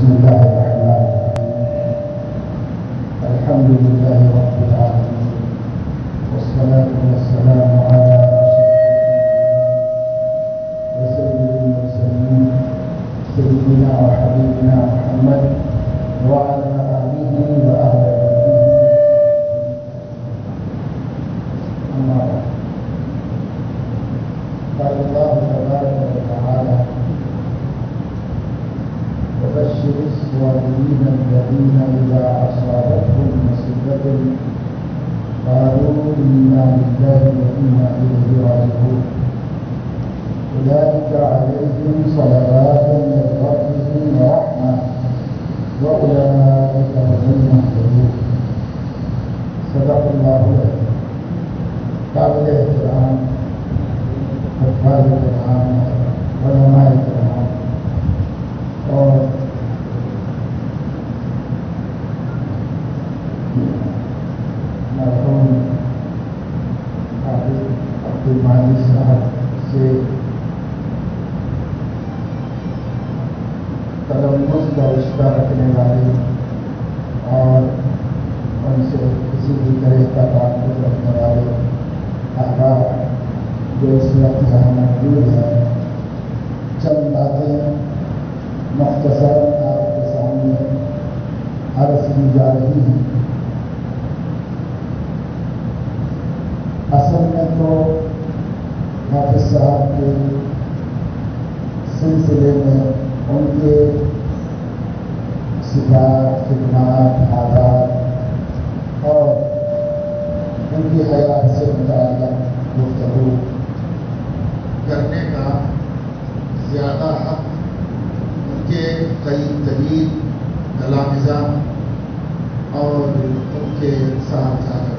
بسم الله الرحمن الرحيم. الحمد لله رب العالمين، والصلاة والسلام على وسيد المرسلين سيدنا وحبيبنا محمد وعلى آله وأهل بيته. أما بعد، قال الله تبارك وتعالى: وبشر الصابرين الذين إذا أصابتهم مصيبة قالوا إنا لله وإنا إليه راجعون أولئك عليهم صلوات من ربهم ورحمة وأولئك هم المهتدون. صدق الله العظيم. قابل احترام حفاظ کرام، علماء کرام اور مرحوم حافظ عبدالمانی صاحب سے تلمس کا رشتہ رکھنے والے اور ان سے کسی بھی طرح کا تعلق رکھنے والے احباب جو اس وقت یہاں موجود ہے، چند باتیں مختصر آپ کے سامنے عرض کی جا رہی ہیں۔ اصل میں تو حافظ صاحب کے سلسلے میں ان کے صفات، خدمات، عادات اور ان کی حیات سے متعلق گفتگو کرنے کا زیادہ حق ان کے کئی طویل تلامذہ اور ان کے صاحبزادگان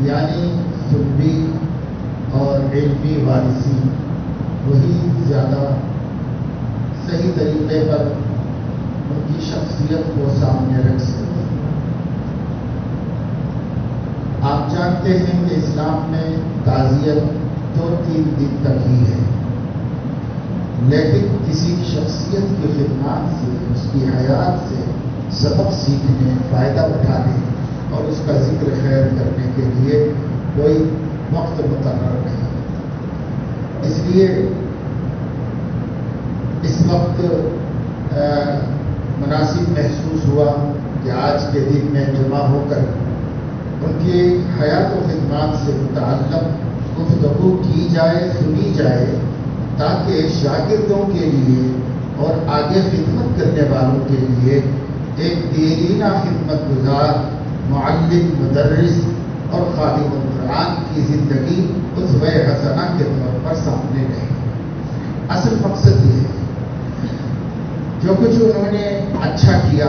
یعنی سنبی اور علمی وارثی وہی زیادہ صحیح طریقے پر ان کی شخصیت کو سامنے رکھ سکتے ہیں۔ آپ جانتے ہیں کہ اسلام میں تعزیت 2-3 دن تک ہی ہے، لیکن کسی شخصیت کی خدمات سے، اس کی حیات سے سبق سیکھنے، فائدہ اٹھانے اور اس کا ذکر خیر کرنے کے لیے کوئی وقت مقرر نہیں۔ اس لیے اس وقت مناسب محسوس ہوا کہ آج کے دن میں جمع ہو کر ان کی حیات و خدمات سے متعلق گفتگو کی جائے، سنی جائے، تاکہ شاگردوں کے لیے اور آگے خدمت کرنے والوں کے لیے ایک دیرینہ خدمت گزار، معلم، مدرس اور خادم القرآن کی زندگی اسوہ حسنہ کے طور پر سامنے رہے۔ اصل مقصد یہ ہے، جو کچھ انہوں نے اچھا کیا،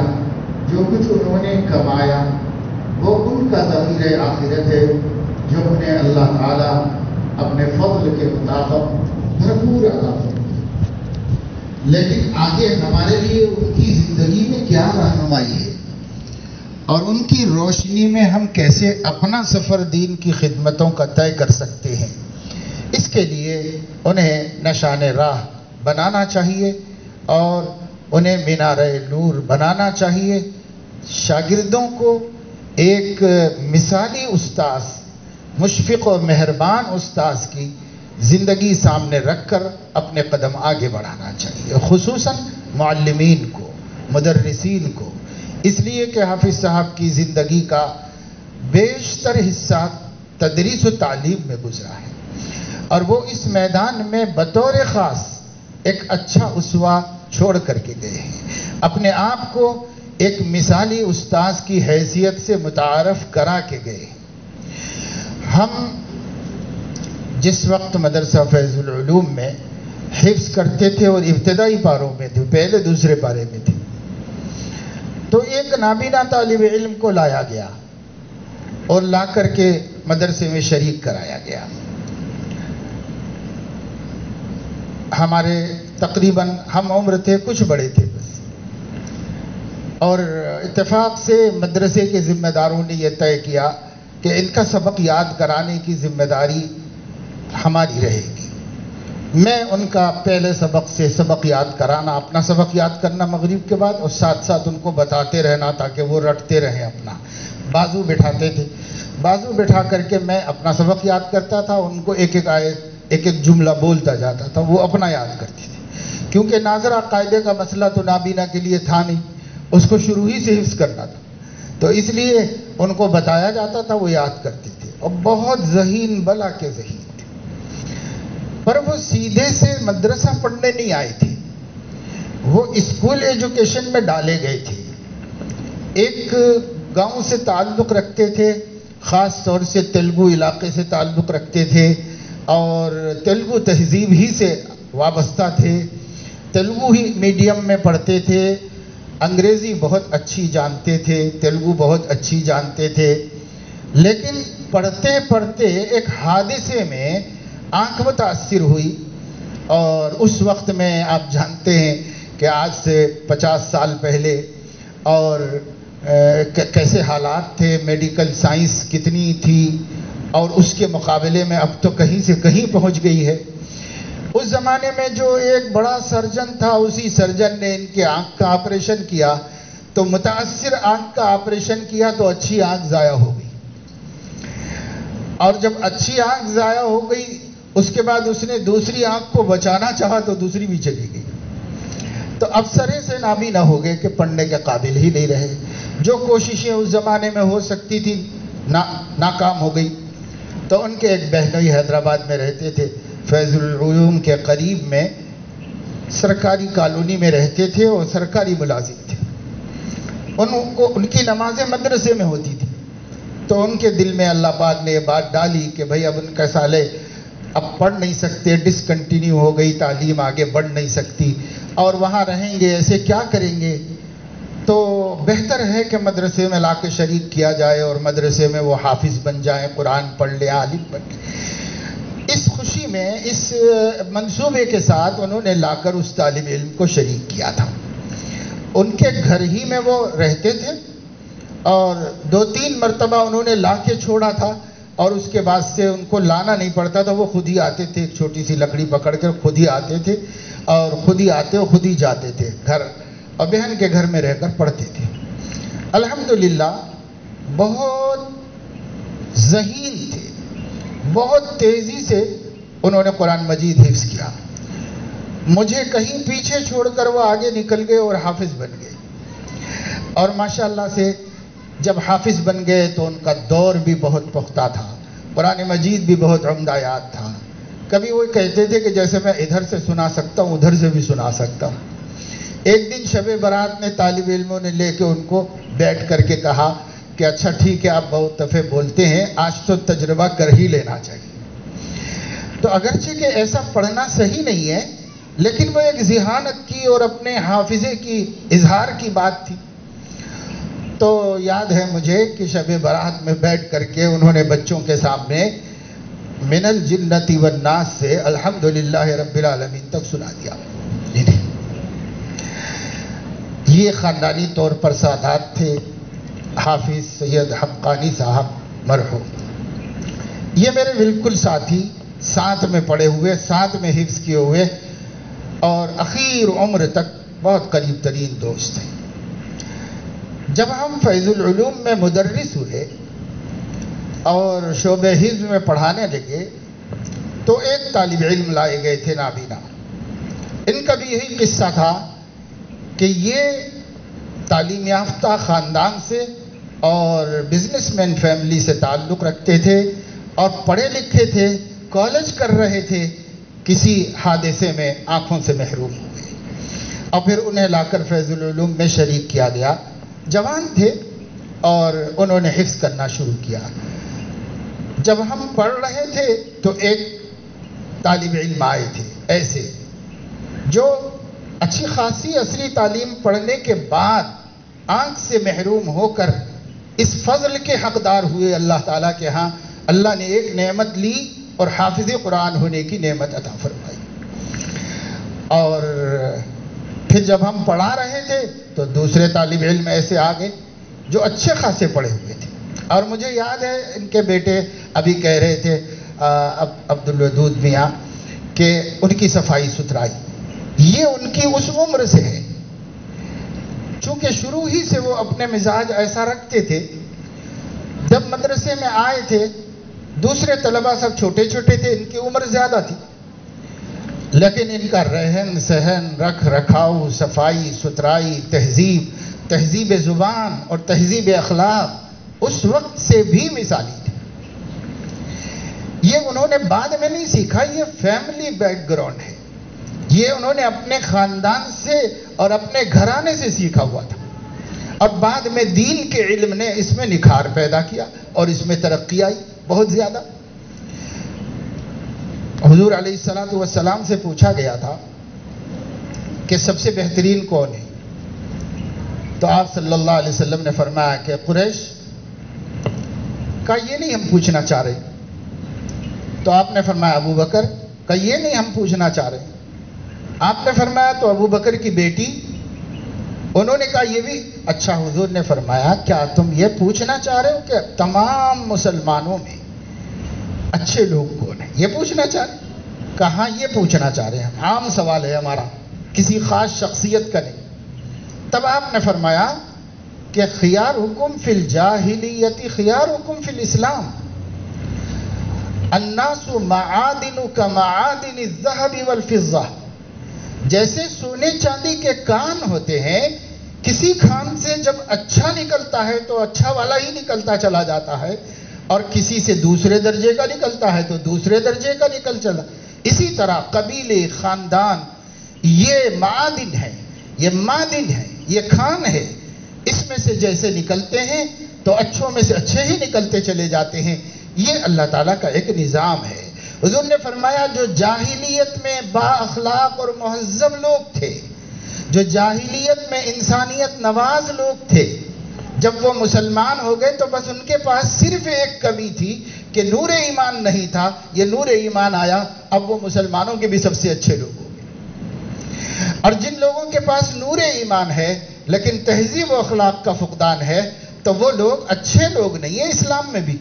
جو کچھ انہوں نے کمایا، وہ ان کا ضمیر آخرت ہے جو انہیں اللہ تعالیٰ اپنے فضل کے مطابق بھرپور عطا فرمائے۔ لیکن آگے ہمارے لیے ان کی زندگی میں کیا رہنمائی ہے اور ان کی روشنی میں ہم کیسے اپنا سفر دین کی خدمتوں کا طے کر سکتے ہیں، اس کے لیے انہیں نشان راہ بنانا چاہیے اور انہیں مینارہ نور بنانا چاہیے۔ شاگردوں کو ایک مثالی استاذ، مشفق و مہربان استاذ کی زندگی سامنے رکھ کر اپنے قدم آگے بڑھانا چاہیے، خصوصاً معلمین کو، مدرسین کو، اس لیے کہ حافظ صاحب کی زندگی کا بیشتر حصہ تدریس و تعلیم میں گزرا ہے اور وہ اس میدان میں بطور خاص ایک اچھا اسوہ چھوڑ کر کے گئے ہیں، اپنے آپ کو ایک مثالی استاذ کی حیثیت سے متعارف کرا کے گئے۔ ہم جس وقت مدرسہ فیض العلوم میں حفظ کرتے تھے اور ابتدائی پاروں میں تھے، پہلے دوسرے پارے میں تھے، تو ایک نابینا طالب علم کو لایا گیا اور لا کر کے مدرسے میں شریک کرایا گیا۔ ہمارے تقریباً ہم عمر تھے، کچھ بڑے تھے بس، اور اتفاق سے مدرسے کے ذمہ داروں نے یہ طے کیا کہ ان کا سبق یاد کرانے کی ذمہ داری ہماری رہے گی۔ میں ان کا پہلے سبق سے سبق یاد کرانا، اپنا سبق یاد کرنا مغرب کے بعد، اور ساتھ ساتھ ان کو بتاتے رہنا تاکہ وہ رٹتے رہیں اپنا۔ بازو بٹھاتے تھے، بازو بٹھا کر کے میں اپنا سبق یاد کرتا تھا، ان کو ایک ایک آیت ایک ایک جملہ بولتا جاتا تھا، وہ اپنا یاد کرتے تھے، کیونکہ ناظرہ قاعدے کا مسئلہ تو نابینا کے لیے تھا نہیں، اس کو شروع ہی سے حفظ کرنا تھا، تو اس لیے ان کو بتایا جاتا تھا، وہ یاد کرتے تھے، اور بہت ذہین بلا کے ذہین تھے۔ پر وہ سیدھے سے مدرسہ پڑھنے نہیں آئے تھے، وہ اسکول ایجوکیشن میں ڈالے گئے تھے۔ ایک گاؤں سے تعلق رکھتے تھے، خاص طور سے تیلگو علاقے سے تعلق رکھتے تھے، اور تیلگو تہذیب ہی سے وابستہ تھے، تیلگو ہی میڈیم میں پڑھتے تھے، انگریزی بہت اچھی جانتے تھے، تیلگو بہت اچھی جانتے تھے، لیکن پڑھتے پڑھتے ایک حادثے میں آنکھ متاثر ہوئی، اور اس وقت میں آپ جانتے ہیں کہ آج سے 50 سال پہلے اور کیسے حالات تھے، میڈیکل سائنس کتنی تھی، اور اس کے مقابلے میں اب تو کہیں سے کہیں پہنچ گئی ہے۔ اس زمانے میں جو ایک بڑا سرجن تھا، اسی سرجن نے ان کے آنکھ کا آپریشن کیا، تو متاثر آنکھ کا آپریشن کیا تو اچھی آنکھ ضائع ہو گئی، اور جب اچھی آنکھ ضائع ہو گئی اس کے بعد اس نے دوسری آنکھ کو بچانا چاہا تو دوسری بھی چلی گئی، تو اب سرے سے نابینا ہو گئے کہ پڑھنے کے قابل ہی نہیں رہے۔ جو کوششیں اس زمانے میں ہو سکتی تھی ناکام ہو گئی۔ تو ان کے ایک بہنوئی حیدرآباد میں رہتے تھے، فیض العلوم کے قریب میں سرکاری کالونی میں رہتے تھے، اور سرکاری ملازم تھے۔ ان کی نمازیں مدرسے میں ہوتی تھی، تو ان کے دل میں اللہ پاک نے یہ بات ڈالی کہ بھئی اب ان کا سالے اب پڑھ نہیں سکتے، ڈسکنٹینیو ہو گئی تعلیم، آگے بڑھ نہیں سکتی، اور وہاں رہیں گے ایسے کیا کریں گے، تو بہتر ہے کہ مدرسے میں لا کے شریک کیا جائے، اور مدرسے میں وہ حافظ بن جائیں، قرآن پڑھ لیں، عالم بن لیں۔ اس خوشی میں، اس منصوبے کے ساتھ انہوں نے لا کر اس طالب علم کو شریک کیا تھا۔ ان کے گھر ہی میں وہ رہتے تھے، اور 2-3 مرتبہ انہوں نے لا کے چھوڑا تھا، اور اس کے بعد سے ان کو لانا نہیں پڑتا تھا، وہ خود ہی آتے تھے، ایک چھوٹی سی لکڑی پکڑ کر خود ہی آتے تھے، اور خود ہی آتے اور خود ہی جاتے تھے گھر، اور بہن کے گھر میں رہ کر پڑھتے تھے۔ الحمدللہ بہت ذہین تھے، بہت تیزی سے انہوں نے قرآن مجید حفظ کیا، مجھے کہیں پیچھے چھوڑ کر وہ آگے نکل گئے اور حافظ بن گئے، اور ماشاءاللہ سے جب حافظ بن گئے تو ان کا دور بھی بہت پختہ تھا، قرآن مجید بھی بہت عمدہ یاد تھا۔ کبھی وہ کہتے تھے کہ جیسے میں ادھر سے سنا سکتا ہوں ادھر سے بھی سنا سکتا ہوں۔ ایک دن شب برات نے طالب علموں نے لے کے ان کو بیٹھ کر کے کہا کہ اچھا ٹھیک ہے، آپ بہت دفعے بولتے ہیں، آج تو تجربہ کر ہی لینا چاہیے۔ تو اگرچہ کہ ایسا پڑھنا صحیح نہیں ہے، لیکن وہ ایک ذہانت کی اور اپنے حافظے کی اظہار کی بات تھی۔ تو یاد ہے مجھے کہ شب برات میں بیٹھ کر کے انہوں نے بچوں کے سامنے من الجنۃ والناس سے الحمدللہ رب العالمین تک سنا دیا۔ یہ خاندانی طور پر سادات تھے، حافظ سید حقانی صاحب مرحوم۔ یہ میرے بالکل ساتھی، ساتھ میں پڑھے ہوئے، ساتھ میں حفظ کیے ہوئے، اور اخیر عمر تک بہت قریب ترین دوست ہیں۔ جب ہم فیض العلوم میں مدرس ہوئے اور شعبہ حفظ میں پڑھانے لگے تو ایک طالب علم لائے گئے تھے نابینا۔ ان کا بھی یہی قصہ تھا کہ یہ تعلیم یافتہ خاندان سے اور بزنس مین فیملی سے تعلق رکھتے تھے، اور پڑھے لکھے تھے، کالج کر رہے تھے، کسی حادثے میں آنکھوں سے محروم ہوئے، اور پھر انہیں لا کر فیض العلوم میں شریک کیا گیا۔ جوان تھے اور انہوں نے حفظ کرنا شروع کیا۔ جب ہم پڑھ رہے تھے تو ایک طالب علم آئے تھے ایسے، جو اچھی خاصی عصری تعلیم پڑھنے کے بعد آنکھ سے محروم ہو کر اس فضل کے حقدار ہوئے اللہ تعالیٰ کے ہاں۔ اللہ نے ایک نعمت لی اور حافظ قرآن ہونے کی نعمت عطا فرمائی۔ اور پھر جب ہم پڑھا رہے تھے تو دوسرے طالب علم ایسے آ گئے جو اچھے خاصے پڑھے ہوئے تھے، اور مجھے یاد ہے ان کے بیٹے ابھی کہہ رہے تھے عبدالودود میاں کہ ان کی صفائی ستھرائی، یہ ان کی اس عمر سے ہے، چونکہ شروع ہی سے وہ اپنے مزاج ایسا رکھتے تھے۔ جب مدرسے میں آئے تھے دوسرے طلبہ سب چھوٹے چھوٹے تھے، ان کی عمر زیادہ تھی، لیکن ان کا رہن سہن، رکھ رکھاؤ، صفائی ستھرائی، تہذیب زبان اور تہذیب اخلاق اس وقت سے بھی مثالی تھی۔ یہ انہوں نے بعد میں نہیں سیکھا، یہ فیملی بیک گراؤنڈ ہے، یہ انہوں نے اپنے خاندان سے اور اپنے گھرانے سے سیکھا ہوا تھا، اور بعد میں دین کے علم نے اس میں نکھار پیدا کیا اور اس میں ترقی آئی بہت زیادہ۔ حضور علیہ السلام سے پوچھا گیا تھا کہ سب سے بہترین کون ہے، تو آپ صلی اللہ علیہ وسلم نے فرمایا کہ قریش کا یہ نہیں ہم پوچھنا چاہ رہے، تو آپ نے فرمایا ابو بکر کا یہ نہیں ہم پوچھنا چاہ رہے، آپ نے فرمایا تو ابو بکر کی بیٹی، انہوں نے کہا یہ بھی اچھا۔ حضور نے فرمایا کیا تم یہ پوچھنا چاہ رہے ہو کہ تمام مسلمانوں میں اچھے لوگ کون ہیں، یہ پوچھنا چاہ رہے ہیں؟ کہاں یہ پوچھنا چاہ رہے ہیں، عام سوال ہے ہمارا، کسی خاص شخصیت کا نہیں۔ تب آپ نے فرمایا کہ خیارکم فی الجاہلیت خیارکم فی الاسلام، الناس معادن کمعادن الذہب والفضہ، جیسے سونے چاندی کے کان ہوتے ہیں، کسی کان سے جب اچھا نکلتا ہے تو اچھا والا ہی نکلتا چلا جاتا ہے، اور کسی سے دوسرے درجے کا نکلتا ہے تو دوسرے درجے کا نکل چلا۔ اسی طرح قبیلے، خاندان، یہ معادن ہے، یہ معدن ہے، یہ کھان ہے، اس میں سے جیسے نکلتے ہیں تو اچھوں میں سے اچھے ہی نکلتے چلے جاتے ہیں۔ یہ اللہ تعالیٰ کا ایک نظام ہے۔ حضور نے فرمایا جو جاہلیت میں با اخلاق اور مہذب لوگ تھے، جو جاہلیت میں انسانیت نواز لوگ تھے، جب وہ مسلمان ہو گئے تو بس ان کے پاس صرف ایک کمی تھی کہ نور ایمان نہیں تھا، یہ نور ایمان آیا، اب وہ مسلمانوں کے بھی سب سے اچھے لوگ ہو گئے۔ اور جن لوگوں کے پاس نور ایمان ہے لیکن تہذیب و اخلاق کا فقدان ہے تو وہ لوگ اچھے لوگ نہیں ہیں۔ اسلام میں بھی،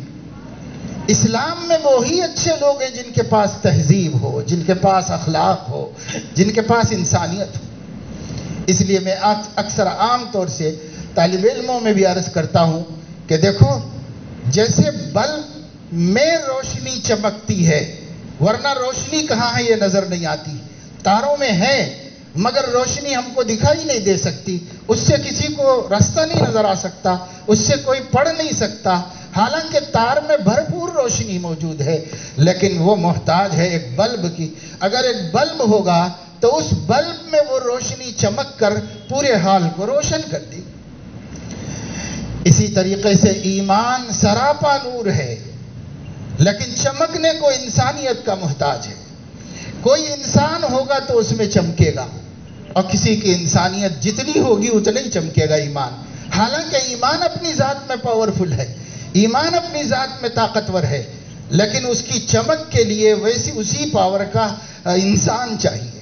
اسلام میں وہی اچھے لوگ ہیں جن کے پاس تہذیب ہو، جن کے پاس اخلاق ہو، جن کے پاس انسانیت ہو۔ اس لیے میں اکثر عام طور سے طالب علموں میں بھی عرض کرتا ہوں کہ دیکھو، جیسے بلب میں روشنی چمکتی ہے، ورنہ روشنی کہاں ہے یہ نظر نہیں آتی، تاروں میں ہے مگر روشنی ہم کو دکھائی نہیں دے سکتی، اس سے کسی کو راستہ نہیں نظر آ سکتا، اس سے کوئی پڑھ نہیں سکتا، حالانکہ تار میں بھرپور روشنی موجود ہے، لیکن وہ محتاج ہے ایک بلب کی۔ اگر ایک بلب ہوگا تو اس بلب میں وہ روشنی چمک کر پورے حال کو روشن کر دے۔ اسی طریقے سے ایمان سراپا نور ہے، لیکن چمکنے کو انسانیت کا محتاج ہے۔ کوئی انسان ہوگا تو اس میں چمکے گا، اور کسی کی انسانیت جتنی ہوگی اتنا ہی چمکے گا ایمان۔ حالانکہ ایمان اپنی ذات میں پاورفل ہے، ایمان اپنی ذات میں طاقتور ہے، لیکن اس کی چمک کے لیے اسی پاور کا انسان چاہیے،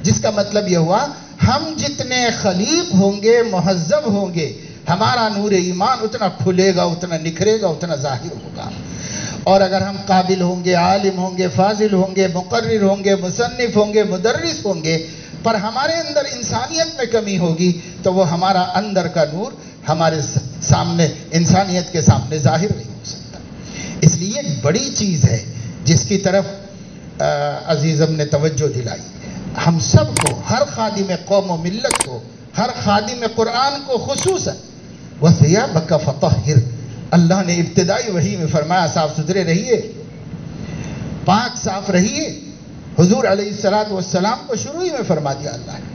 جس کا مطلب یہ ہوا ہم جتنے خلیق ہوں گے، مہذب ہوں گے، ہمارا نور ایمان اتنا کھلے گا، اتنا نکھرے گا، اتنا ظاہر ہوگا۔ اور اگر ہم قابل ہوں گے، عالم ہوں گے، فاضل ہوں گے، مقرر ہوں گے، مصنف ہوں گے، مدرس ہوں گے، پر ہمارے اندر انسانیت میں کمی ہوگی تو وہ ہمارا اندر کا نور ہمارے سامنے، انسانیت کے سامنے ظاہر نہیں ہو سکتا۔ اس لیے ایک بڑی چیز ہے جس کی طرف عزیزم نے توجہ دلائی، ہم سب کو، ہر خادم قوم و ملت کو، ہر خادم قرآن کو خصوصاً وَثِيَابَكَ فَطَهِّرْ، اللہ نے ابتدائی وحی میں فرمایا صاف ستھرے رہیے، پاک صاف رہیے۔ حضور علیہ السلام کو شروع ہی میں فرما دیا اللہ نے،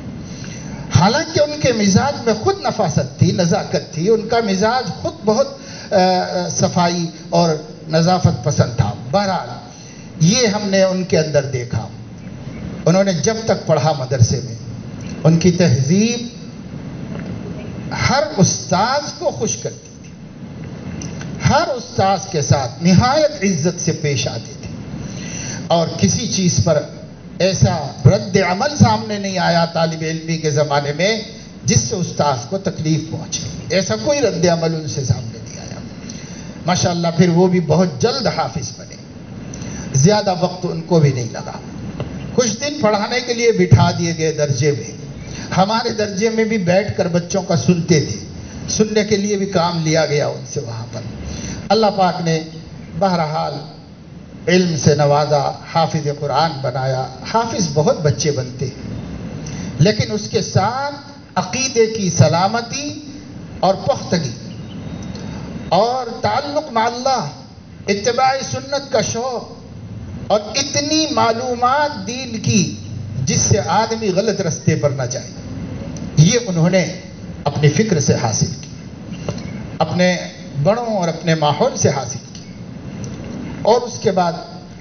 حالانکہ ان کے مزاج میں خود نفاست تھی، نزاکت تھی، ان کا مزاج خود بہت صفائی اور نظافت پسند تھا۔ بہرحال یہ ہم نے ان کے اندر دیکھا، انہوں نے جب تک پڑھا مدرسے میں، ان کی تہذیب ہر استاذ کو خوش کرتی تھی، ہر استاذ کے ساتھ نہایت عزت سے پیش آتے تھے، اور کسی چیز پر ایسا رد عمل سامنے نہیں آیا طالب علمی کے زمانے میں جس سے استاذ کو تکلیف پہنچے، ایسا کوئی رد عمل ان سے سامنے نہیں آیا۔ ماشاءاللہ پھر وہ بھی بہت جلد حافظ بنے، زیادہ وقت ان کو بھی نہیں لگا، کچھ دن پڑھانے کے لیے بٹھا دیے گئے درجے میں. ہمارے درجے میں بھی بیٹھ کر بچوں کا سنتے تھے. سننے کے لیے بھی کام لیا گیا ان سے وہاں پر. اللہ پاک نے بہرحال علم سے نوازا، حافظ قرآن بنایا. حافظ بہت بچے بنتے ہیں، لیکن اس کے ساتھ عقیدے کی سلامتی اور پختگی اور تعلق مع اللہ، اتباع سنت کا شوق اور اتنی معلومات دین کی جس سے آدمی غلط رستے پر نہ جائے، یہ انہوں نے اپنی فکر سے حاصل کی، اپنے بڑوں اور اپنے ماحول سے حاصل کی. اور اس کے بعد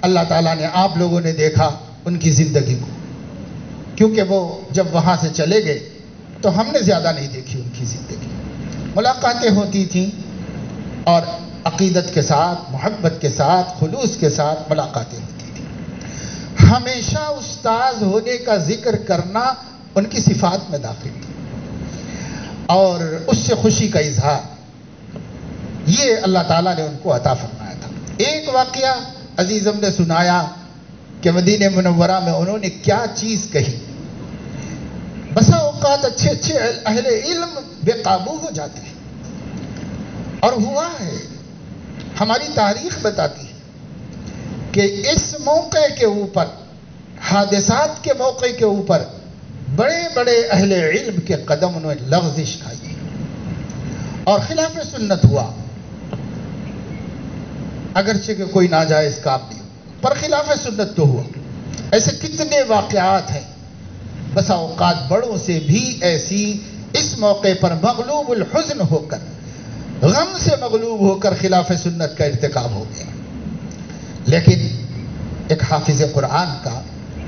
اللہ تعالیٰ نے، آپ لوگوں نے دیکھا ان کی زندگی کو، کیونکہ وہ جب وہاں سے چلے گئے تو ہم نے زیادہ نہیں دیکھی ان کی زندگی. ملاقاتیں ہوتی تھیں اور عقیدت کے ساتھ، محبت کے ساتھ، خلوص کے ساتھ ملاقاتیں ہوتی تھیں. ہمیشہ استاذ ہونے کا ذکر کرنا ان کی صفات میں داخل تھا اور اس سے خوشی کا اظہار، یہ اللہ تعالیٰ نے ان کو عطا فرمایا تھا. ایک واقعہ عزیزم نے سنایا کہ مدینہ منورہ میں انہوں نے کیا چیز کہی. بسا اوقات اچھے اچھے اہل علم بے قابو ہو جاتے ہیں، اور ہوا ہے. ہماری تاریخ بتاتی ہے کہ اس موقع کے اوپر، حادثات کے موقع کے اوپر بڑے بڑے اہل علم کے قدم انہوں نے لغزش کھائی اور خلاف سنت ہوا. اگرچہ کہ کوئی ناجائز کام نہیں ہو، پر خلاف سنت تو ہوا. ایسے کتنے واقعات ہیں. بسا اوقات بڑوں سے بھی ایسی اس موقع پر مغلوب الحزن ہو کر، غم سے مغلوب ہو کر خلاف سنت کا ارتکاب ہو گیا. لیکن ایک حافظ قرآن کا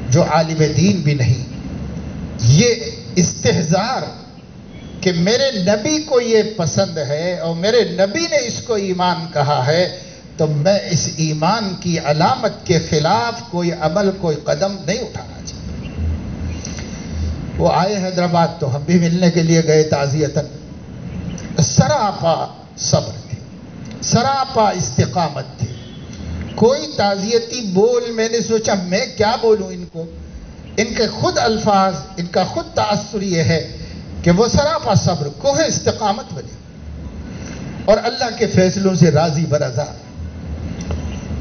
جو عالم دین بھی نہیں، یہ استحضار کہ میرے نبی کو یہ پسند ہے اور میرے نبی نے اس کو ایمان کہا ہے، تو میں اس ایمان کی علامت کے خلاف کوئی عمل، کوئی قدم نہیں اٹھانا چاہیے. وہ آئے حیدرآباد تو ہم بھی ملنے کے لیے گئے تعزیتاً. سراپا صبر تھے، سراپا استقامت تھے. کوئی تعزیتی بول، میں نے سوچا میں کیا بولوں ان کو. ان کے خود الفاظ، ان کا خود تاثر یہ ہے کہ وہ سراپا صبر، کوہ استقامت بنے اور اللہ کے فیصلوں سے راضی برضا.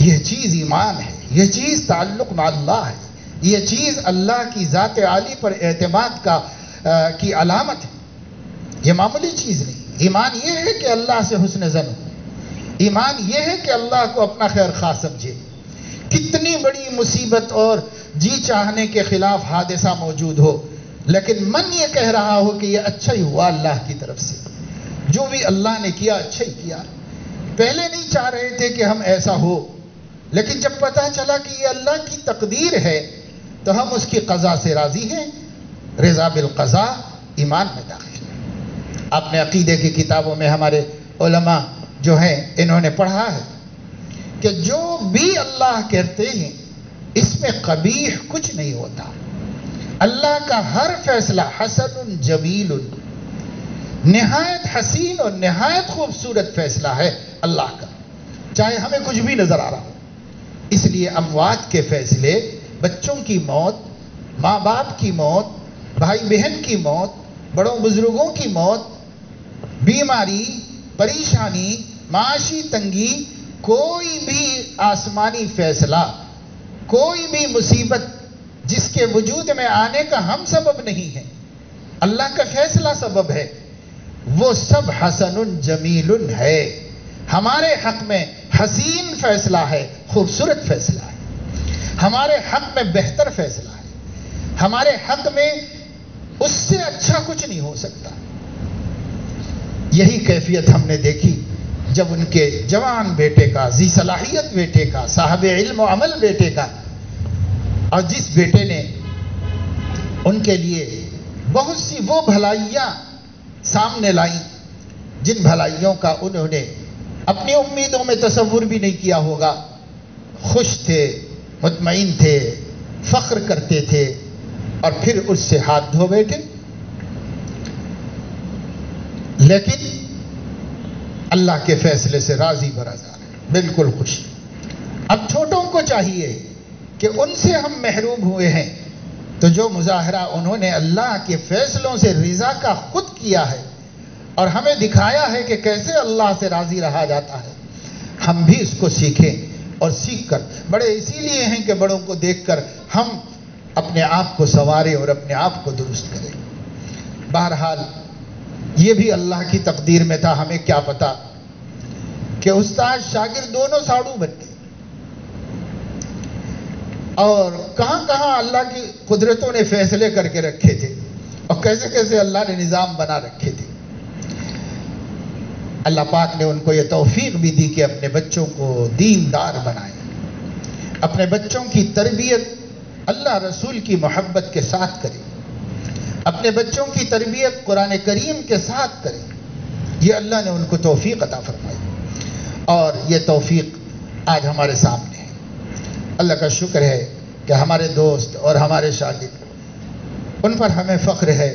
یہ چیز ایمان ہے، یہ چیز تعلق مع اللہ ہے، یہ چیز اللہ کی ذات عالی پر اعتماد کی علامت ہے. یہ معمولی چیز نہیں. ایمان یہ ہے کہ اللہ سے حسن ظن ہو. ایمان یہ ہے کہ اللہ کو اپنا خیر خواہ سمجھے. کتنی بڑی مصیبت اور جی چاہنے کے خلاف حادثہ موجود ہو، لیکن من یہ کہہ رہا ہو کہ یہ اچھا ہی ہوا اللہ کی طرف سے، جو بھی اللہ نے کیا اچھا ہی کیا. پہلے نہیں چاہ رہے تھے کہ ہم ایسا ہو، لیکن جب پتہ چلا کہ یہ اللہ کی تقدیر ہے تو ہم اس کی قضا سے راضی ہیں. رضا بالقضاء ایمان میں داخل ہے. آپ نے عقیدے کی کتابوں میں ہمارے علماء جو ہیں انہوں نے پڑھا ہے کہ جو بھی اللہ کہتے ہیں اس میں قبیح کچھ نہیں ہوتا. اللہ کا ہر فیصلہ حسن جمیل، نہایت حسین اور نہایت خوبصورت فیصلہ ہے اللہ کا، چاہے ہمیں کچھ بھی نظر آ رہا ہو. اس لیے اموات کے فیصلے، بچوں کی موت، ماں باپ کی موت، بھائی بہن کی موت، بڑوں بزرگوں کی موت، بیماری، پریشانی، معاشی تنگی، کوئی بھی آسمانی فیصلہ، کوئی بھی مصیبت جس کے وجود میں آنے کا ہم سبب نہیں ہے، اللہ کا فیصلہ سبب ہے، وہ سب حسن جمیل ہے. ہمارے حق میں حسین فیصلہ ہے، خوبصورت فیصلہ ہے. ہمارے حق میں بہتر فیصلہ ہے. ہمارے حق میں اس سے اچھا کچھ نہیں ہو سکتا. یہی کیفیت ہم نے دیکھی جب ان کے جوان بیٹے کا، ذی صلاحیت بیٹے کا، صاحب علم و عمل بیٹے کا، اور جس بیٹے نے ان کے لیے بہت سی وہ بھلائیاں سامنے لائیں جن بھلائیوں کا انہوں نے اپنی امیدوں میں تصور بھی نہیں کیا ہوگا. خوش تھے، مطمئن تھے، فخر کرتے تھے، اور پھر اس سے ہاتھ دھو بیٹھے. لیکن اللہ کے فیصلے سے راضی برضا، بالکل خوشی. اب چھوٹوں کو چاہیے کہ ان سے ہم محروم ہوئے ہیں تو جو مظاہرہ انہوں نے اللہ کے فیصلوں سے رضا کا خود کیا ہے اور ہمیں دکھایا ہے کہ کیسے اللہ سے راضی رہا جاتا ہے، ہم بھی اس کو سیکھیں اور سیکھ کر بڑے اسی لیے ہیں کہ بڑوں کو دیکھ کر ہم اپنے آپ کو سنواریں اور اپنے آپ کو درست کریں۔ بہرحال یہ بھی اللہ کی تقدیر میں تھا، ہمیں کیا پتا کہ استاد شاگرد دونوں ساڑو بن گئے، اور کہاں کہاں اللہ کی قدرتوں نے فیصلے کر کے رکھے تھے اور کیسے کیسے اللہ نے نظام بنا رکھے تھے۔ اللہ پاک نے ان کو یہ توفیق بھی دی کہ اپنے بچوں کو دیندار بنائیں، اپنے بچوں کی تربیت اللہ رسول کی محبت کے ساتھ کریں، اپنے بچوں کی تربیت قرآن کریم کے ساتھ کریں۔ یہ اللہ نے ان کو توفیق عطا فرمائی اور یہ توفیق آج ہمارے سامنے ہے۔ اللہ کا شکر ہے کہ ہمارے دوست اور ہمارے شاگرد، ان پر ہمیں فخر ہے۔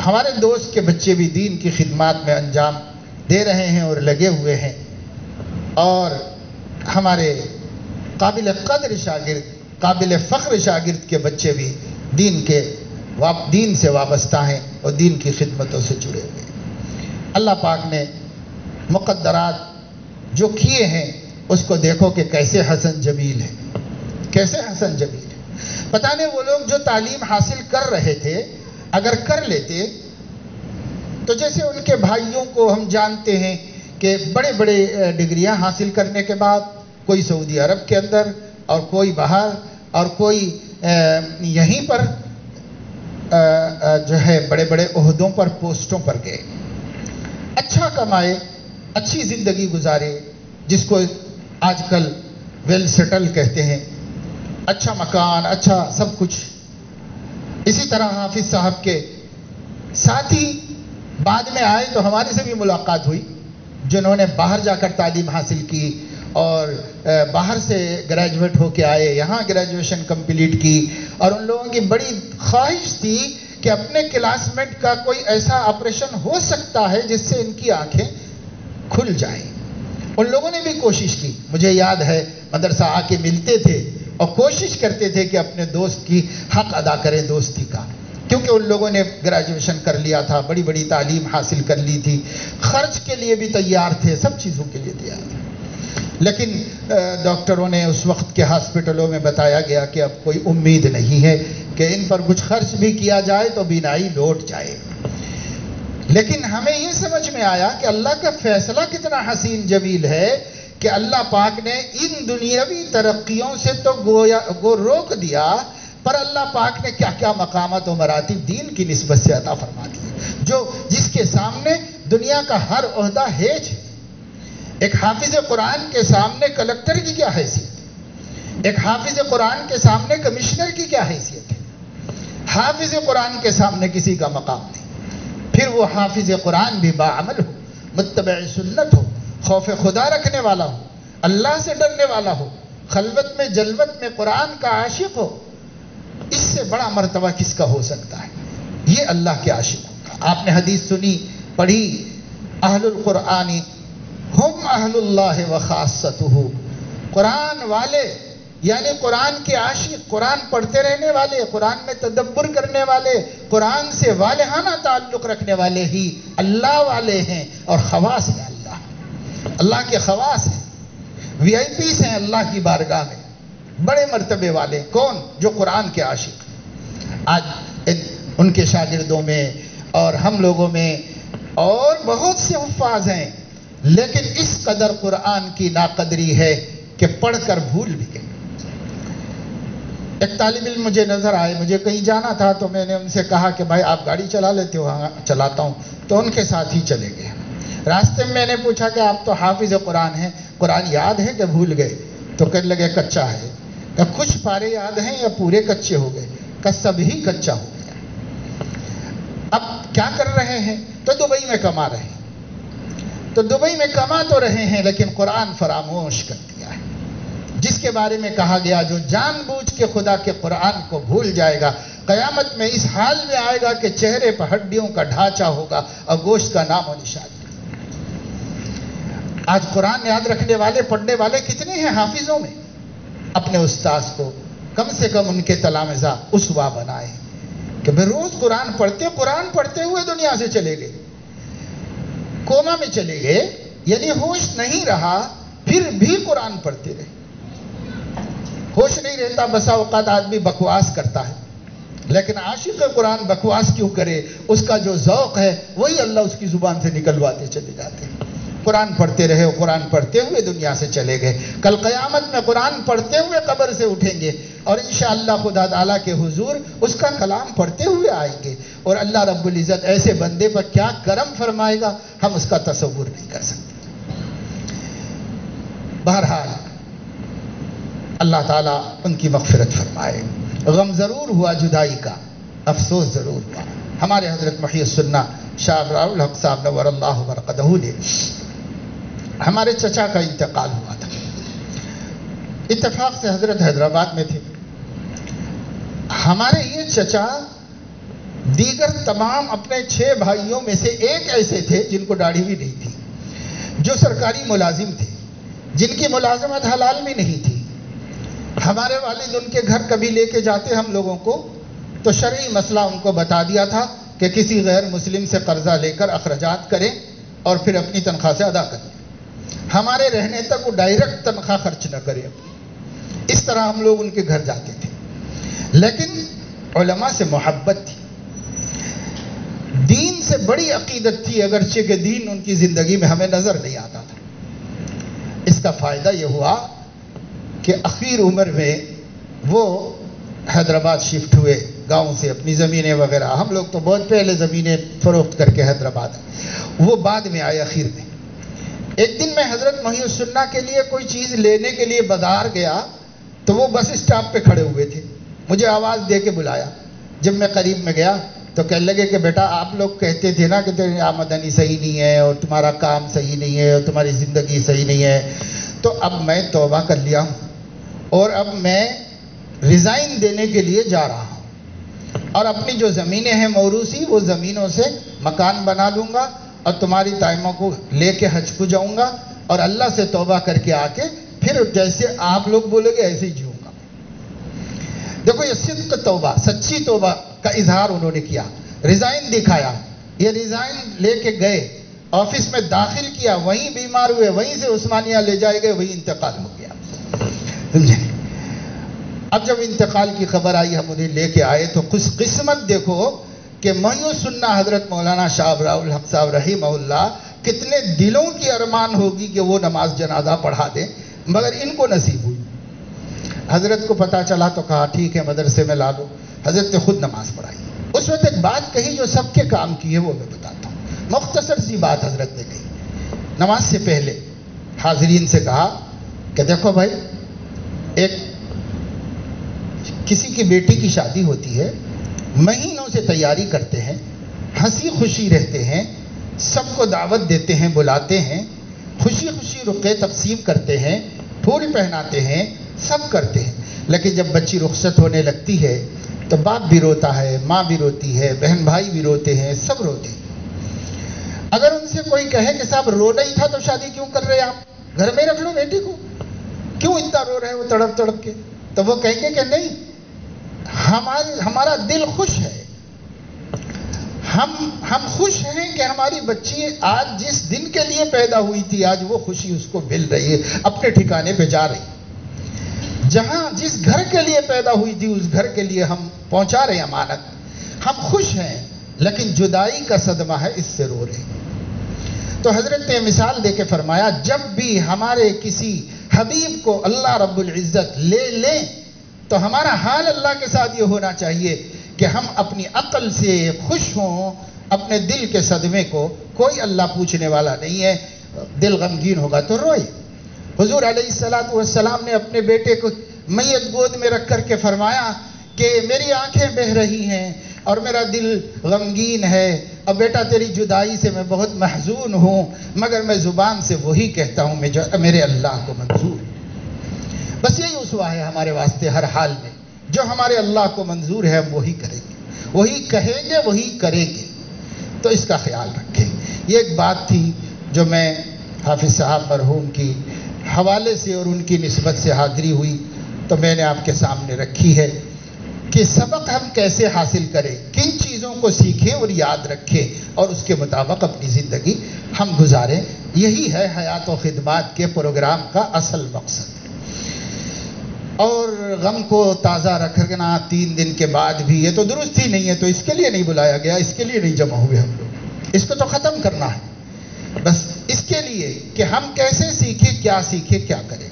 ہمارے دوست کے بچے بھی دین کی خدمات میں انجام دے رہے ہیں اور لگے ہوئے ہیں، اور ہمارے قابل قدر شاگرد، قابل فخر شاگرد کے بچے بھی دین سے وابستہ ہیں اور دین کی خدمتوں سے جڑے ہوئے ہیں۔ اللہ پاک نے مقدرات جو کیے ہیں اس کو دیکھو کہ کیسے حسن جمیل ہے، کیسے حسن جمیل ہے۔ پتہ نہیں وہ لوگ جو تعلیم حاصل کر رہے تھے اگر کر لیتے تو جیسے ان کے بھائیوں کو ہم جانتے ہیں کہ بڑے بڑے ڈگریاں حاصل کرنے کے بعد کوئی سعودی عرب کے اندر اور کوئی باہر اور کوئی یہیں پر جو ہے بڑے بڑے عہدوں پر پوسٹوں پر گئے، اچھا کمائے، اچھی زندگی گزارے، جس کو آج کل ویل سیٹل کہتے ہیں، اچھا مکان، اچھا سب کچھ۔ اسی طرح حافظ صاحب کے ساتھی بعد میں آئے تو ہمارے سے بھی ملاقات ہوئی، جنہوں نے باہر جا کر تعلیم حاصل کی اور باہر سے گریجویٹ ہو کے آئے، یہاں گریجویشن کمپلیٹ کی، اور ان لوگوں کی بڑی خواہش تھی کہ اپنے کلاس میٹ کا کوئی ایسا آپریشن ہو سکتا ہے جس سے ان کی آنکھیں کھل جائیں۔ ان لوگوں نے بھی کوشش کی، مجھے یاد ہے مدرسہ آ کے ملتے تھے اور کوشش کرتے تھے کہ اپنے دوست کی حق ادا کریں دوستی کا، کیونکہ ان لوگوں نے گریجویشن کر لیا تھا، بڑی بڑی تعلیم حاصل کر لی تھی، خرچ کے لیے بھی تیار تھے، سب چیزوں کے لیے تیار تھے، لیکن ڈاکٹروں نے اس وقت کے ہاسپٹلوں میں بتایا گیا کہ اب کوئی امید نہیں ہے کہ ان پر کچھ خرچ بھی کیا جائے تو بینائی لوٹ جائے۔ لیکن ہمیں یہ سمجھ میں آیا کہ اللہ کا فیصلہ کتنا حسین جمیل ہے کہ اللہ پاک نے ان دنیاوی ترقیوں سے تو گو روک دیا، پر اللہ پاک نے کیا کیا مقامات و مراتب دین کی نسبت سے عطا فرما دیے، جس کے سامنے دنیا کا ہر عہدہ ہیج ہے۔ ایک حافظ قرآن کے سامنے کلکٹر کی کیا حیثیت ہے، ایک حافظ قرآن کے سامنے کمشنر کی کیا حیثیت ہے۔ حافظ قرآن کے سامنے کسی کا مقام نہیں، پھر وہ حافظ قرآن بھی باعمل ہو، متبع سنت ہو، خوف خدا رکھنے والا ہو، اللہ سے ڈرنے والا ہو، خلوت میں جلوت میں قرآن کا عاشق ہو، اس سے بڑا مرتبہ کس کا ہو سکتا ہے؟ یہ اللہ کے عاشق ہوگا۔ آپ نے حدیث سنی، پڑھی، اہل القرآن ہم اہل اللہ وخاصتہ، قرآن والے یعنی قرآن کے عاشق، قرآن پڑھتے رہنے والے، قرآن میں تدبر کرنے والے، قرآن سے والہانہ تعلق رکھنے والے ہی اللہ والے ہیں، اور خواص ہیں اللہ کے خواص ہیں، وی آئی پیز ہیں اللہ کی بارگاہ میں، بڑے مرتبے والے۔ کون؟ جو قرآن کے عاشق۔ آج ان کے شاگردوں میں اور ہم لوگوں میں اور بہت سے حفاظ ہیں، لیکن اس قدر قرآن کی ناقدری ہے کہ پڑھ کر بھول بھی گئے۔ ایک طالب علم مجھے نظر آئے، مجھے کہیں جانا تھا تو میں نے ان سے کہا کہ بھائی آپ گاڑی چلا لیتے ہو؟ ہاں چلاتا ہوں۔ تو ان کے ساتھ ہی چلے گئے۔ راستے میں میں نے پوچھا کہ آپ تو حافظ قرآن ہیں، قرآن یاد ہے کہ بھول گئے؟ تو کہنے لگے کچا ہے۔ کہ کچھ پارے یاد ہیں یا پورے کچے ہو گئے؟ کہ سب ہی کچا ہو گیا۔ اب کیا کر رہے ہیں؟ تو دبئی میں کما رہے ہیں۔ تو دبئی میں کما تو رہے ہیں لیکن قرآن فراموش کر دیا ہے، جس کے بارے میں کہا گیا جو جان بوجھ کے خدا کے قرآن کو بھول جائے گا قیامت میں اس حال میں آئے گا کہ چہرے پر ہڈیوں کا ڈھانچہ ہوگا اور گوشت کا نام و نشان۔ آج قرآن یاد رکھنے والے، پڑھنے والے کتنے ہیں حافظوں میں؟ اپنے استاذ کو کم سے کم ان کے تلامذہ اسوہ بنائیں کہ بھئی روز قرآن پڑھتے ہوئے دنیا سے چلے گئے، کوما میں چلے گئے، یعنی ہوش نہیں رہا پھر بھی قرآن پڑھتے رہے۔ ہوش نہیں رہتا، بسا اوقات آدمی بکواس کرتا ہے، لیکن عاشق قرآن بکواس کیوں کرے؟ اس کا جو ذوق ہے وہی اللہ اس کی زبان سے نکلواتے چلے جاتے ہیں۔ قرآن پڑھتے رہے، قرآن پڑھتے ہوئے دنیا سے چلے گئے، کل قیامت میں قرآن پڑھتے ہوئے قبر سے اٹھیں گے اور انشاءاللہ خدا تعالیٰ کے حضور اس کا کلام پڑھتے ہوئے آئیں گے، اور اللہ رب العزت ایسے بندے پر کیا کرم فرمائے گا ہم اس کا تصور نہیں کر سکتے۔ بہرحال اللہ تعالیٰ ان کی مغفرت فرمائے۔ غم ضرور ہوا جدائی کا، افسوس ضرور ہوا۔ ہمارے حضرت محی السنہ شاہ ابرار الحق صاحب نور اللہ برکتہ نے ہمارے چچا کا انتقال ہوا تھا۔ اتفاق سے حضرت حیدرآباد میں تھے۔ ہمارے یہ چچا دیگر تمام اپنے 6 بھائیوں میں سے ایک ایسے تھے جن کو داڑھی بھی نہیں تھی، جو سرکاری ملازم تھے، جن کی ملازمت حلال میں نہیں تھی۔ ہمارے والد ان کے گھر کبھی لے کے جاتے ہم لوگوں کو تو شرعی مسئلہ ان کو بتا دیا تھا کہ کسی غیر مسلم سے قرضہ لے کر اخراجات کریں اور پھر اپنی تنخواہ سے ادا کریں، ہمارے رہنے تک وہ ڈائریکٹ تنخواہ خرچ نہ کریں۔ اس طرح ہم لوگ ان کے گھر جاتے تھے، لیکن علماء سے محبت تھی، دین سے بڑی عقیدت تھی، اگرچہ کہ دین ان کی زندگی میں ہمیں نظر نہیں آتا تھا۔ اس کا فائدہ یہ ہوا کہ اخیر عمر میں وہ حیدرآباد شفٹ ہوئے گاؤں سے، اپنی زمینیں وغیرہ، ہم لوگ تو بہت پہلے زمینیں فروخت کر کے حیدرآباد، وہ بعد میں آئے اخیر میں۔ ایک دن میں حضرت محی السنہ کے لیے کوئی چیز لینے کے لیے بازار گیا تو وہ بس اسٹاپ پہ کھڑے ہوئے تھے، مجھے آواز دے کے بلایا۔ جب میں قریب میں گیا تو کہنے لگے کہ بیٹا آپ لوگ کہتے تھے نا کہ تیری آمدنی صحیح نہیں ہے اور تمہارا کام صحیح نہیں ہے اور تمہاری زندگی صحیح نہیں ہے، تو اب میں توبہ کر لیا ہوں اور اب میں ریزائن دینے کے لیے جا رہا ہوں اور اپنی جو زمینیں ہیں موروثی وہ زمینوں سے مکان بنا لوں گا اور تمہاری تائموں کو لے کے حج کو جاؤں گا اور اللہ سے توبہ کر کے آ کے پھر جیسے آپ لوگ بولے گے ایسے ہی جیوں گا۔ دیکھو یہ صدق توبہ، سچی توبہ کا اظہار انہوں نے کیا، ریزائن دکھایا۔ یہ ریزائن لے کے گئے، آفس میں داخل کیا، وہیں بیمار ہوئے، وہیں سے عثمانیہ لے جائے گئے، وہیں انتقال ہو گیا۔ اب جب انتقال کی خبر آئی ہم انہیں لے کے آئے تو خوش قسمت دیکھو کہ محی السنہ حضرت مولانا شاہ ابرار الحق صاحب رحمہ اللہ، کتنے دلوں کی ارمان ہوگی کہ وہ نماز جنازہ پڑھا دیں، مگر ان کو نصیب ہوئی۔ حضرت کو پتا چلا تو کہا ٹھیک ہے مدرسے میں لا لو، حضرت نے خود نماز پڑھائی۔ اس وقت ایک بات کہی جو سب کے کام کی ہے، وہ میں بتاتا ہوں، مختصر سی بات حضرت نے کہی۔ نماز سے پہلے حاضرین سے کہا کہ دیکھو بھائی، ایک کسی کی بیٹی کی شادی ہوتی ہے، مہینوں سے تیاری کرتے ہیں، ہنسی خوشی رہتے ہیں، سب کو دعوت دیتے ہیں، بلاتے ہیں، خوشی خوشی رقعے تقسیم کرتے ہیں، پھول پہناتے ہیں، سب کرتے ہیں، لیکن جب بچی رخصت ہونے لگتی ہے تو باپ بھی روتا ہے، ماں بھی روتی ہے، بہن بھائی بھی روتے ہیں، سب روتے ہیں۔ اگر ان سے کوئی کہے کہ صاحب رونا ہی تھا تو شادی کیوں کر رہے آپ، گھر میں رکھ لو بیٹی کو، کیوں اتنا رو رہے ہیں وہ تڑپ تڑپ کے، تو وہ کہیں گے کہ نہیں، ہمارا دل خوش ہے، ہم خوش ہیں کہ ہماری بچی آج جس دن کے لیے پیدا ہوئی تھی آج وہ خوشی اس کو مل رہی ہے، اپنے ٹھکانے پہ جا رہی ہے، جہاں جس گھر کے لیے پیدا ہوئی تھی اس گھر کے لیے ہم پہنچا رہے ہیں امانت، ہم خوش ہیں، لیکن جدائی کا صدمہ ہے، اس سے رو رہے ہیں۔ تو حضرت نے مثال دے کے فرمایا جب بھی ہمارے کسی حبیب کو اللہ رب العزت لے لیں تو ہمارا حال اللہ کے ساتھ یہ ہونا چاہیے کہ ہم اپنی عقل سے خوش ہوں، اپنے دل کے صدمے کو کوئی اللہ پوچھنے والا نہیں ہے، دل غمگین ہوگا تو روئے۔ حضور علیہ السلام نے اپنے بیٹے کو میت گود میں رکھ کر کے فرمایا کہ میری آنکھیں بہہ رہی ہیں اور میرا دل غمگین ہے، اب بیٹا تیری جدائی سے میں بہت محزون ہوں، مگر میں زبان سے وہی کہتا ہوں میرے اللہ کو منظور ہے۔ بس یہی اسوہ ہے ہمارے واسطے ہر حال میں، جو ہمارے اللہ کو منظور ہے ہم وہی کریں گے، وہی کہیں گے، وہی کریں گے، تو اس کا خیال رکھیں۔ یہ ایک بات تھی جو میں حافظ صاحب مرحوم کی حوالے سے اور ان کی نسبت سے حاضری ہوئی، تو میں نے آپ کے سامنے رکھی ہے کہ سبق ہم کیسے حاصل کریں، کن چیزوں کو سیکھیں اور یاد رکھیں اور اس کے مطابق اپنی زندگی ہم گزاریں۔ یہی ہے حیات و خدمات کے پروگرام کا اصل مقصد۔ اور غم کو تازہ رکھنا 3 دن کے بعد بھی یہ تو درست ہی نہیں ہے، تو اس کے لیے نہیں بلایا گیا، اس کے لیے نہیں جمع ہوئے ہم لوگ، اس کو تو ختم کرنا ہے بس اس کے لیے کہ ہم کیسے سیکھیں کیا کریں۔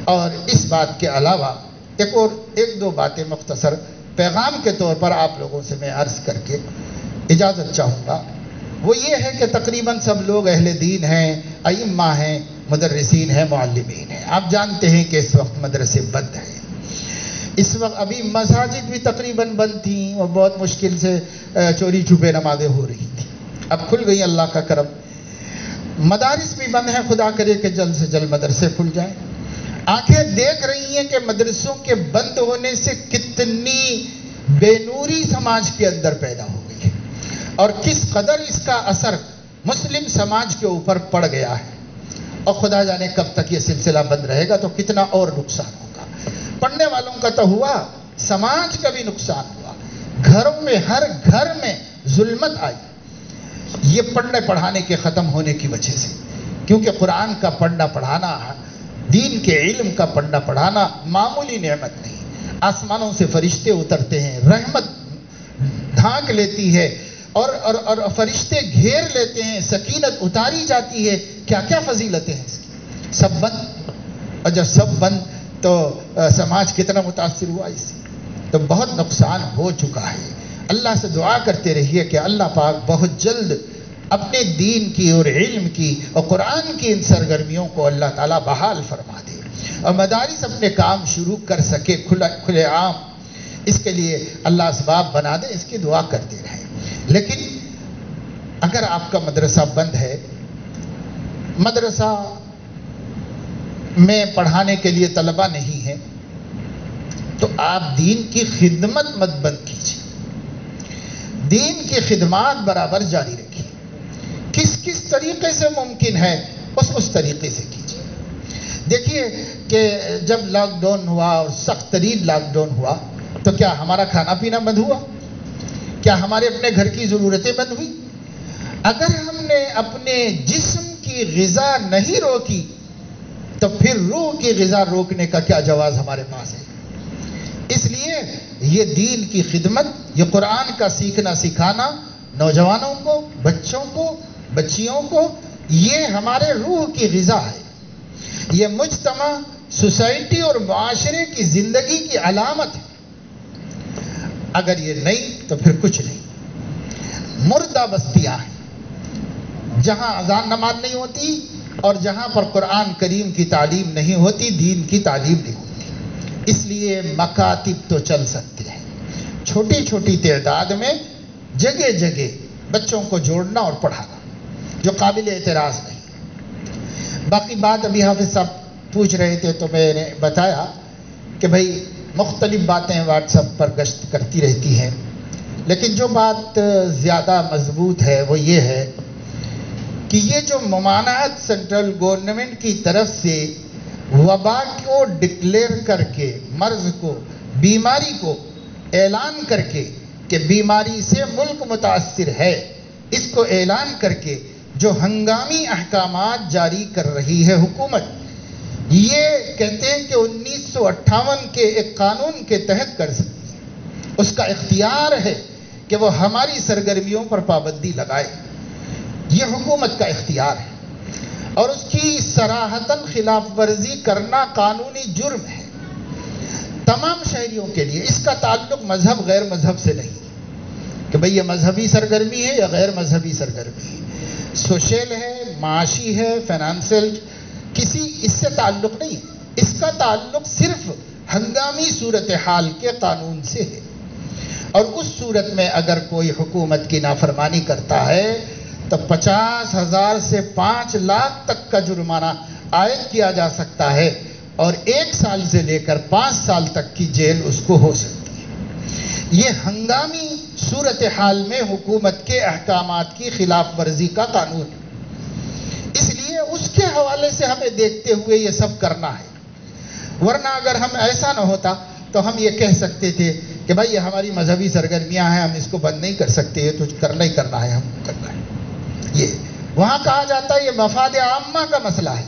اور اس بات کے علاوہ ایک دو باتیں مختصر پیغام کے طور پر آپ لوگوں سے میں عرض کر کے اجازت چاہوں گا۔ وہ یہ ہے کہ تقریباً سب لوگ اہل دین ہیں، ائمہ ہیں، مدرسین ہیں، معلمین ہیں۔ آپ جانتے ہیں کہ اس وقت مدرسے بند ہیں، اس وقت ابھی مساجد بھی تقریباً بند تھیں اور بہت مشکل سے چوری چھپے نمازیں ہو رہی تھیں، اب کھل گئی اللہ کا کرم۔ مدارس بھی بند ہیں، خدا کرے کہ جلد سے جلد مدرسے کھل جائیں۔ آنکھیں دیکھ رہی ہیں کہ مدرسوں کے بند ہونے سے کتنی بے نوری سماج کے اندر پیدا ہو گئی ہے اور کس قدر اس کا اثر مسلم سماج کے اوپر پڑ گیا ہے، اور خدا جانے کب تک یہ سلسلہ بند رہے گا تو کتنا اور نقصان ہوگا۔ پڑھنے والوں کا تو ہوا، سماج کا بھی نقصان ہوا، گھروں میں ہر گھر میں ظلمت آئی، یہ پڑھنے پڑھانے کے ختم ہونے کی وجہ سے، کیونکہ قرآن کا پڑھنا پڑھانا، دین کے علم کا پڑھنا پڑھانا معمولی نعمت نہیں، آسمانوں سے فرشتے اترتے ہیں، رحمت ڈھانک لیتی ہے اور فرشتے گھیر لیتے ہیں، سکینت اتاری جاتی ہے، کیا کیا فضیلتیں ہیں اس کی، سب بند۔ اور جب سب بند تو سماج کتنا متاثر ہوا اس سے، تو بہت نقصان ہو چکا ہے۔ اللہ سے دعا کرتے رہیے کہ اللہ پاک بہت جلد اپنے دین کی اور علم کی اور قرآن کی ان سرگرمیوں کو اللہ تعالیٰ بحال فرما دے اور مدارس اپنے کام شروع کر سکے کھلے عام، اس کے لیے اللہ اسباب بنا دے، اس کی دعا کرتے رہیں۔ لیکن اگر آپ کا مدرسہ بند ہے، مدرسہ میں پڑھانے کے لیے طلبہ نہیں ہے، تو آپ دین کی خدمت مت بند کیجیے، دین کی خدمات برابر جاری رکھیے، کس طریقے سے ممکن ہے اس طریقے سے کیجیے۔ دیکھیے کہ جب لاک ڈاؤن ہوا اور سخت ترین لاک ڈاؤن ہوا تو کیا ہمارا کھانا پینا بند ہوا؟ کیا ہمارے اپنے گھر کی ضرورتیں بند ہوئی؟ اگر ہم نے اپنے جسم کی غذا نہیں روکی تو پھر روح کی غذا روکنے کا کیا جواز ہمارے پاس ہے؟ اس لیے یہ دین کی خدمت، یہ قرآن کا سیکھنا سکھانا نوجوانوں کو، بچوں کو، بچیوں کو، یہ ہمارے روح کی غذا ہے، یہ مجتمع، سوسائٹی اور معاشرے کی زندگی کی علامت ہے۔ اگر یہ نہیں تو پھر کچھ نہیں، مردہ بستیاں ہیں جہاں اذان نماز نہیں ہوتی اور جہاں پر قرآن کریم کی تعلیم نہیں ہوتی، دین کی تعلیم نہیں ہوتی۔ اس لیے مکاتب تو چل سکتے ہیں، چھوٹی چھوٹی تعداد میں جگہ جگہ بچوں کو جوڑنا اور پڑھانا، جو قابل اعتراض نہیں۔ باقی بات ابھی حافظ صاحب پوچھ رہے تھے تو میں نے بتایا کہ بھائی مختلف باتیں واٹس ایپ پر گشت کرتی رہتی ہیں، لیکن جو بات زیادہ مضبوط ہے وہ یہ ہے کہ یہ جو ممانعت سینٹرل گورنمنٹ کی طرف سے وبا کو ڈکلیئر کر کے، مرض کو، بیماری کو اعلان کر کے کہ بیماری سے ملک متاثر ہے، اس کو اعلان کر کے جو ہنگامی احکامات جاری کر رہی ہے حکومت، یہ کہتے ہیں کہ 1958 کے ایک قانون کے تحت کر سکتی ہے، اس کا اختیار ہے کہ وہ ہماری سرگرمیوں پر پابندی لگائے، یہ حکومت کا اختیار ہے، اور اس کی صراحتاً خلاف ورزی کرنا قانونی جرم ہے تمام شہریوں کے لیے۔ اس کا تعلق مذہب غیر مذہب سے نہیں کہ بھئی یہ مذہبی سرگرمی ہے یا غیر مذہبی سرگرمی ہے، سوشل ہے، معاشی ہے، فائنانشل، کسی اس سے تعلق نہیں، اس کا تعلق صرف ہنگامی صورتحال کے قانون سے ہے، اور اس صورت میں اگر کوئی حکومت کی نافرمانی کرتا ہے تو 50,000 سے 5 لاکھ تک کا جرمانہ عائد کیا جا سکتا ہے، اور 1 سال سے لے کر 5 سال تک کی جیل اس کو ہو سکتی ہے۔ یہ ہنگامی صورتحال میں حکومت کے احکامات کی خلاف ورزی کا قانون ہے، اس لیے اس کے حوالے سے ہمیں دیکھتے ہوئے یہ سب کرنا ہے۔ ورنہ اگر ہم ایسا نہ ہوتا تو ہم یہ کہہ سکتے تھے کہ بھائی یہ ہماری مذہبی سرگرمیاں ہیں، ہم اس کو بند نہیں کر سکتے، یہ تو کرنا ہی کرنا ہے، ہم کو کرنا ہے۔ یہ وہاں کہا جاتا ہے یہ مفاد عامہ کا مسئلہ ہے،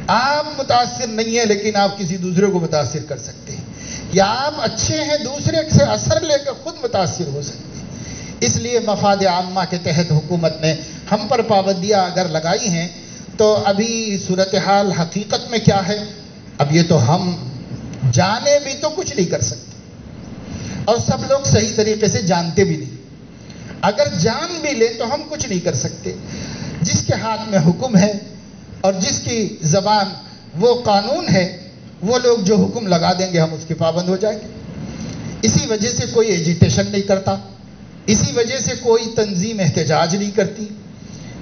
آپ متاثر نہیں ہیں لیکن آپ کسی دوسرے کو متاثر کر سکتے ہیں، یا آپ اچھے ہیں دوسرے سے اثر لے کے خود متاثر ہو سکتے ہیں۔ اس لیے مفاد عامہ کے تحت حکومت نے ہم پر پابندیاں اگر لگائی ہیں تو ابھی صورتحال حقیقت میں کیا ہے، اب یہ تو ہم جانے بھی تو کچھ نہیں کر سکتے، اور سب لوگ صحیح طریقے سے جانتے بھی نہیں۔ اگر جان بھی لیں تو ہم کچھ نہیں کر سکتے۔ جس کے ہاتھ میں حکم ہے اور جس کی زبان وہ قانون ہے، وہ لوگ جو حکم لگا دیں گے ہم اس کے پابند ہو جائیں گے۔ اسی وجہ سے کوئی ایجیٹیشن نہیں کرتا، اسی وجہ سے کوئی تنظیم احتجاج نہیں کرتی،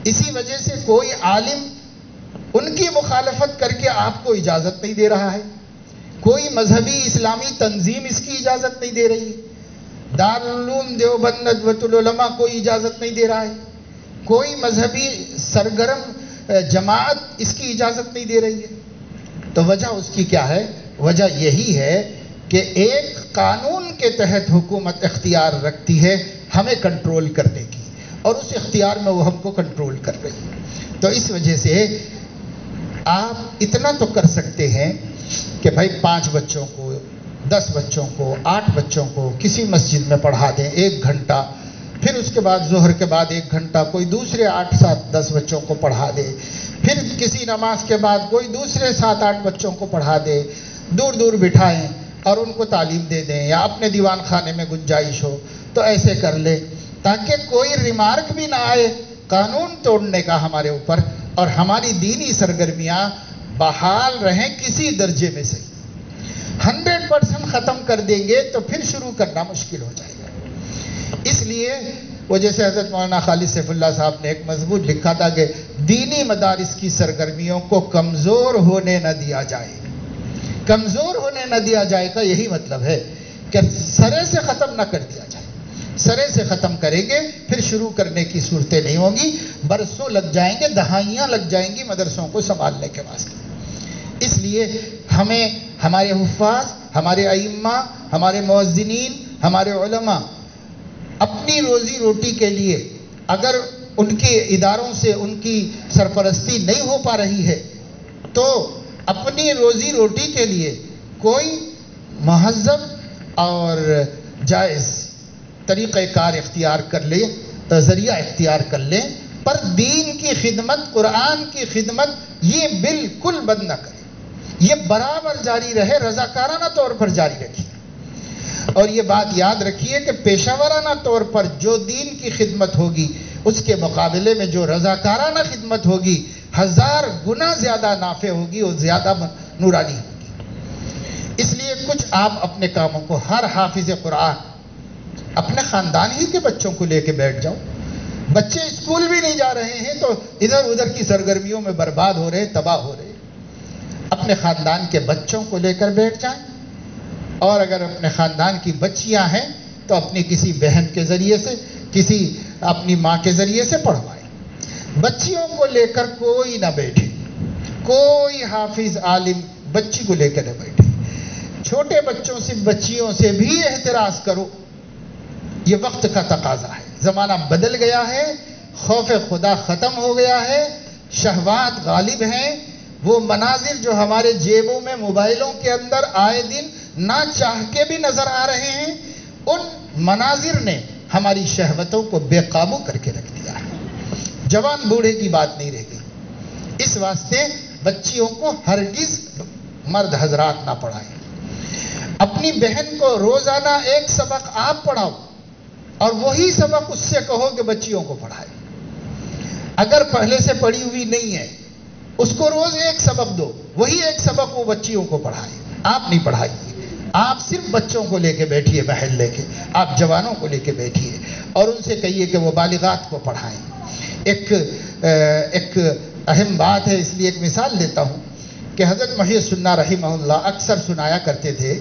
اسی وجہ سے کوئی عالم ان کی مخالفت کر کے آپ کو اجازت نہیں دے رہا ہے، کوئی مذہبی اسلامی تنظیم اس کی اجازت نہیں دے رہی ہے، دارالعلوم دیوبند ندوۃ العلماء کوئی اجازت نہیں دے رہا ہے، کوئی مذہبی سرگرم جماعت اس کی اجازت نہیں دے رہی ہے۔ تو وجہ اس کی کیا ہے؟ وجہ یہی ہے کہ ایک قانون کے تحت حکومت اختیار رکھتی ہے ہمیں کنٹرول کرنے کی، اور اس اختیار میں وہ ہم کو کنٹرول کر رہی ہے۔ تو اس وجہ سے آپ اتنا تو کر سکتے ہیں کہ بھائی 5 بچوں کو، 10 بچوں کو، 8 بچوں کو کسی مسجد میں پڑھا دیں 1 گھنٹہ، پھر اس کے بعد ظہر کے بعد 1 گھنٹہ کوئی دوسرے 8 7 10 بچوں کو پڑھا دے، پھر کسی نماز کے بعد کوئی دوسرے 7 8 بچوں کو پڑھا دے، دور دور بٹھائیں اور ان کو تعلیم دے دیں، یا اپنے دیوان خانے میں گنجائش ہو تو ایسے کر لے، تاکہ کوئی ریمارک بھی نہ آئے قانون توڑنے کا ہمارے اوپر، اور ہماری دینی سرگرمیاں بحال رہیں کسی درجے میں سے۔ 100% ختم کر دیں گے تو پھر شروع کرنا مشکل ہو جائے گا۔ اس لیے وہ جیسے حضرت مولانا خالد سیف اللہ صاحب نے ایک مضمون لکھا تھا کہ دینی مدارس کی سرگرمیوں کو کمزور ہونے نہ دیا جائے۔ کمزور ہونے نہ دیا جائے کا یہی مطلب ہے کہ سرے سے ختم نہ کر دیا جائے۔ سرے سے ختم کریں گے پھر شروع کرنے کی صورتیں نہیں ہوں گی، برسوں لگ جائیں گے، دہائیاں لگ جائیں گی مدرسوں کو سنبھالنے کے واسطے۔ اس لیے ہمیں ہمارے حفاظ، ہمارے ائمہ، ہمارے مؤذنین، ہمارے علماء اپنی روزی روٹی کے لیے اگر ان کے اداروں سے ان کی سرپرستی نہیں ہو پا رہی ہے تو اپنی روزی روٹی کے لیے کوئی مہذب اور جائز طریقہ کار اختیار کر لے، ذریعہ اختیار کر لیں، پر دین کی خدمت، قرآن کی خدمت یہ بالکل بند نہ کرے، یہ برابر جاری رہے، رضاکارانہ طور پر جاری رکھیے۔ اور یہ بات یاد رکھیے کہ پیشہ ورانہ طور پر جو دین کی خدمت ہوگی اس کے مقابلے میں جو رضاکارانہ خدمت ہوگی 1000 گنا زیادہ نافع ہوگی اور زیادہ نورانی ہوگی۔ اس لیے کچھ آپ اپنے کاموں کو، ہر حافظ قرآن اپنے خاندان ہی کے بچوں کو لے کے بیٹھ جاؤ۔ بچے اسکول بھی نہیں جا رہے ہیں تو ادھر ادھر کی سرگرمیوں میں برباد ہو رہے، تباہ ہو رہے۔ اپنے خاندان کے بچوں کو لے کر بیٹھ جائیں، اور اگر اپنے خاندان کی بچیاں ہیں تو اپنی کسی بہن کے ذریعے سے، کسی اپنی ماں کے ذریعے سے پڑھوائیں۔ بچیوں کو لے کر کوئی نہ بیٹھے، کوئی حافظ عالم بچی کو لے کر نہ بیٹھے۔ چھوٹے بچوں سے، بچیوں سے بھی احتراز کرو، یہ وقت کا تقاضا ہے۔ زمانہ بدل گیا ہے، خوف خدا ختم ہو گیا ہے، شہوات غالب ہیں۔ وہ مناظر جو ہمارے جیبوں میں، موبائلوں کے اندر آئے دن نہ چاہ کے بھی نظر آ رہے ہیں، ان مناظر نے ہماری شہوتوں کو بے قابو کر کے رکھ دیا ہے۔ جوان بوڑھے کی بات نہیں رہ گئی۔ اس واسطے بچیوں کو ہرگز مرد حضرات نہ پڑھائیں۔ اپنی بہن کو روزانہ ایک سبق آپ پڑھاؤ اور وہی سبق اس سے کہو کہ بچیوں کو پڑھائے۔ اگر پہلے سے پڑھی ہوئی نہیں ہے اس کو روز ایک سبق دو، وہی ایک سبق وہ بچیوں کو پڑھائے، آپ نہیں پڑھائیے۔ آپ صرف بچوں کو لے کے بیٹھیے، محل لے کے، آپ جوانوں کو لے کے بیٹھیے اور ان سے کہیے کہ وہ بالغات کو پڑھائیں۔ ایک اہم بات ہے، اس لیے ایک مثال دیتا ہوں کہ حضرت محی السنہ رحمہ اللہ اکثر سنایا کرتے تھے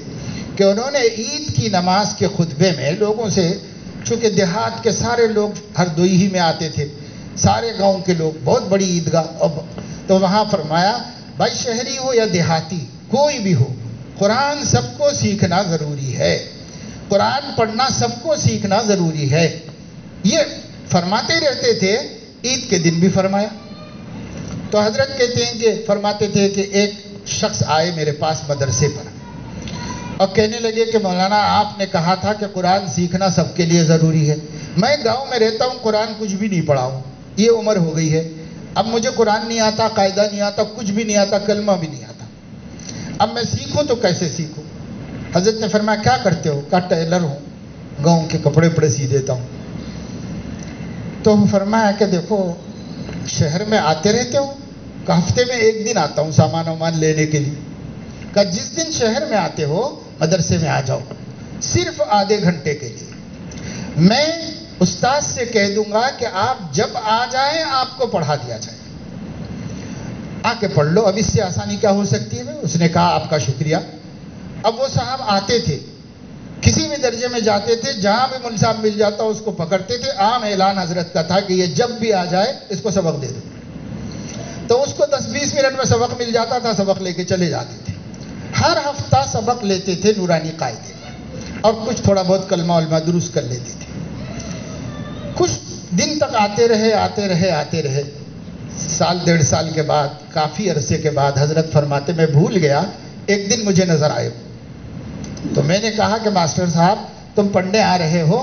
کہ انہوں نے عید کی نماز کے خطبے میں لوگوں سے، چونکہ دیہات کے سارے لوگ ہردوئی ہی میں آتے تھے، سارے گاؤں کے لوگ، بہت بڑی عیدگاہ، تو وہاں فرمایا بھائی شہری ہو یا دیہاتی کوئی بھی ہو، قرآن سب کو سیکھنا ضروری ہے، قرآن پڑھنا سب کو سیکھنا ضروری ہے. یہ فرماتے رہتے تھے، عید کے دن بھی فرمایا. تو حضرت کہتے ہیں کہ فرماتے تھے کہ ایک شخص آئے میرے پاس مدرسے پر اور کہنے لگے کہ مولانا آپ نے کہا تھا کہ قرآن سیکھنا سب کے لیے ضروری ہے. میں گاؤں میں رہتا ہوں، قرآن کچھ بھی نہیں پڑھا ہوں، یہ عمر ہو گئی ہے، اب مجھے قرآن نہیں آتا، قاعدہ نہیں آتا، کچھ بھی نہیں آتا، کلمہ بھی نہیں آتا، اب میں سیکھوں تو کیسے سیکھوں؟ حضرت نے فرمایا کیا کرتے ہو؟ کہا ٹیلر ہوں، گاؤں کے کپڑے پڑے سی دیتا ہوں. تو فرمایا کہ دیکھو شہر میں آتے رہتے ہو؟ کہ ہفتے میں ایک دن آتا ہوں سامان وامان لینے کے لیے. کہ جس دن شہر میں آتے ہو مدرسے میں آ جاؤ، صرف آدھے گھنٹے کے لیے. میں استاد سے کہہ دوں گا کہ آپ جب آ جائیں آپ کو پڑھا دیا جائے، آ کے پڑھ لو. اب اس سے آسانی کیا ہو سکتی ہے؟ اس نے کہا آپ کا شکریہ. اب وہ صاحب آتے تھے، کسی بھی درجے میں جاتے تھے، جہاں بھی مول صاحب مل جاتا اس کو پکڑتے تھے. عام اعلان حضرت کا تھا کہ یہ جب بھی آ جائے اس کو سبق دے دو. تو اس کو 10-20 منٹ میں سبق مل جاتا تھا، سبق لے کے چلے جاتے تھے. ہر ہفتہ سبق لیتے تھے نورانی قاعدے اور کچھ تھوڑا بہت کلمہ علمہ درست کر لیتے تھے. کچھ دن تک آتے رہے. سال 1.5 سال کے بعد، کافی عرصے کے بعد حضرت فرماتے میں بھول گیا، ایک دن مجھے نظر آئے. تو میں نے کہا کہ ماسٹر صاحب تم پڑھنے آ رہے ہو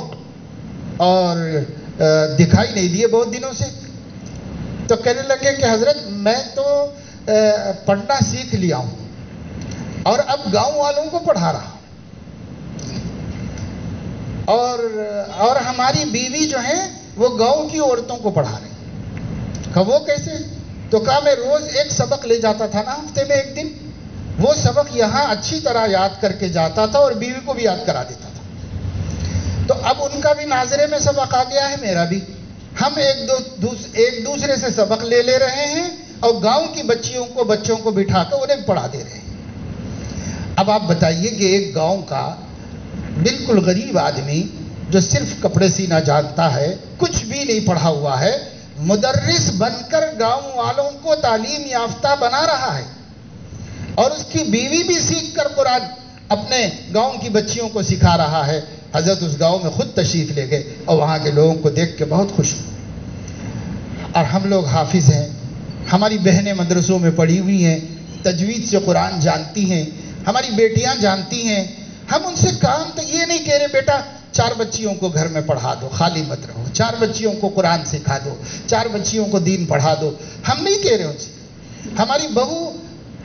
اور دکھائی نہیں دیے بہت دنوں سے. تو کہنے لگے کہ حضرت میں تو پڑھنا سیکھ لیا ہوں اور اب گاؤں والوں کو پڑھا رہا ہوں، اور ہماری بیوی جو ہے وہ گاؤں کی عورتوں کو پڑھا رہی. کہا وہ کیسے؟ تو کہا میں روز ایک سبق لے جاتا تھا نا، ہفتے میں ایک دن، وہ سبق یہاں اچھی طرح یاد کر کے جاتا تھا اور بیوی کو بھی یاد کرا دیتا تھا. تو اب ان کا بھی ناظرے میں سبق آ گیا ہے، میرا بھی. ہم ایک دوسرے سے سبق لے رہے ہیں اور گاؤں کی بچوں کو بٹھا کر انہیں پڑھا دے رہے ہیں. اب آپ بتائیے کہ ایک گاؤں کا بالکل غریب آدمی جو صرف کپڑے سینا جانتا ہے، کچھ بھی نہیں پڑھا ہوا ہے، مدرس بن کر گاؤں والوں کو تعلیم یافتہ بنا رہا ہے اور اس کی بیوی بھی سیکھ کر قرآن اپنے گاؤں کی بچیوں کو سکھا رہا ہے. حضرت اس گاؤں میں خود تشریف لے گئے اور وہاں کے لوگوں کو دیکھ کے بہت خوش ہوئے. اور ہم لوگ حافظ ہیں، ہماری بہنیں مدرسوں میں پڑھی ہوئی ہیں، تجوید سے قرآن جانتی ہیں، ہماری بیٹیاں جانتی ہیں. ہم ان سے کام تو یہ نہیں کہہ رہے بیٹا 4 بچیوں کو گھر میں پڑھا دو، خالی مت رہو، 4 بچیوں کو قرآن سکھا دو، 4 بچیوں کو دین پڑھا دو. ہم نہیں کہہ رہے ان سے. ہماری بہو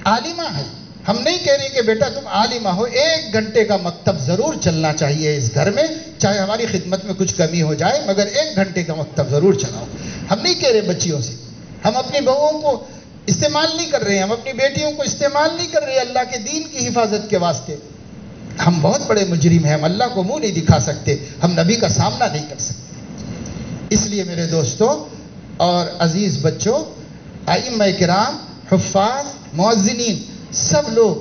عالمہ ہے، ہم نہیں کہہ رہے کہ بیٹا تم عالمہ ہو، 1 گھنٹے کا مکتب ضرور چلنا چاہیے اس گھر میں، چاہے ہماری خدمت میں کچھ کمی ہو جائے مگر 1 گھنٹے کا مکتب ضرور چلاؤ. ہم نہیں کہہ رہے بچیوں سے. ہم اپنی بہوؤں کو استعمال نہیں کر رہے ہیں، ہم اپنی بیٹیوں کو استعمال نہیں کر رہے اللہ کے دین کی حفاظت کے واسطے. ہم بہت بڑے مجرم ہیں، ہم اللہ کو منہ نہیں دکھا سکتے، ہم نبی کا سامنا نہیں کر سکتے. اس لیے میرے دوستوں اور عزیز بچوں، ائمہ کرام، حفاظ، مؤذنین، سب لوگ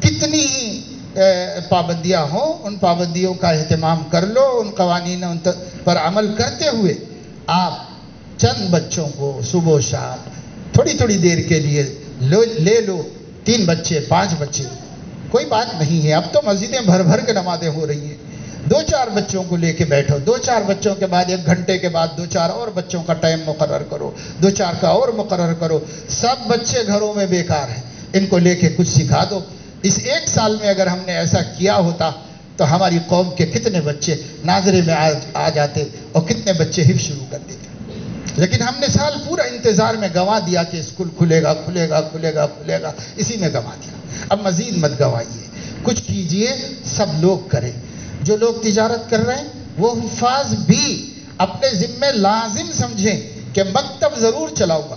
کتنی ہی پابندیاں ہوں، ان پابندیوں کا اہتمام کر لو، ان قوانین پر عمل کرتے ہوئے آپ چند بچوں کو صبح و شام تھوڑی تھوڑی دیر کے لیے لے لو. 3 بچے 5 بچے کوئی بات نہیں ہے. اب تو مسجدیں بھر کے نمازیں ہو رہی ہیں. 2-4 بچوں کو لے کے بیٹھو، 2-4 بچوں کے بعد 1 گھنٹے کے بعد 2-4 اور بچوں کا ٹائم مقرر کرو، 2-4 کا اور مقرر کرو. سب بچے گھروں میں بیکار ہیں، ان کو لے کے کچھ سکھا دو. اس 1 سال میں اگر ہم نے ایسا کیا ہوتا تو ہماری قوم کے کتنے بچے ناظرے میں آ جاتے اور کتنے بچے حفظ شروع کر دیتے. لیکن ہم نے سال پورا انتظار میں گنوا دیا کہ اسکول کھلے گا، اسی میں گنوا دیا. اب مزید مت گنوائیے، کچھ کیجئے، سب لوگ کریں. جو لوگ تجارت کر رہے ہیں وہ حفاظ بھی اپنے ذمے لازم سمجھیں کہ مکتب ضرور چلاؤں گا.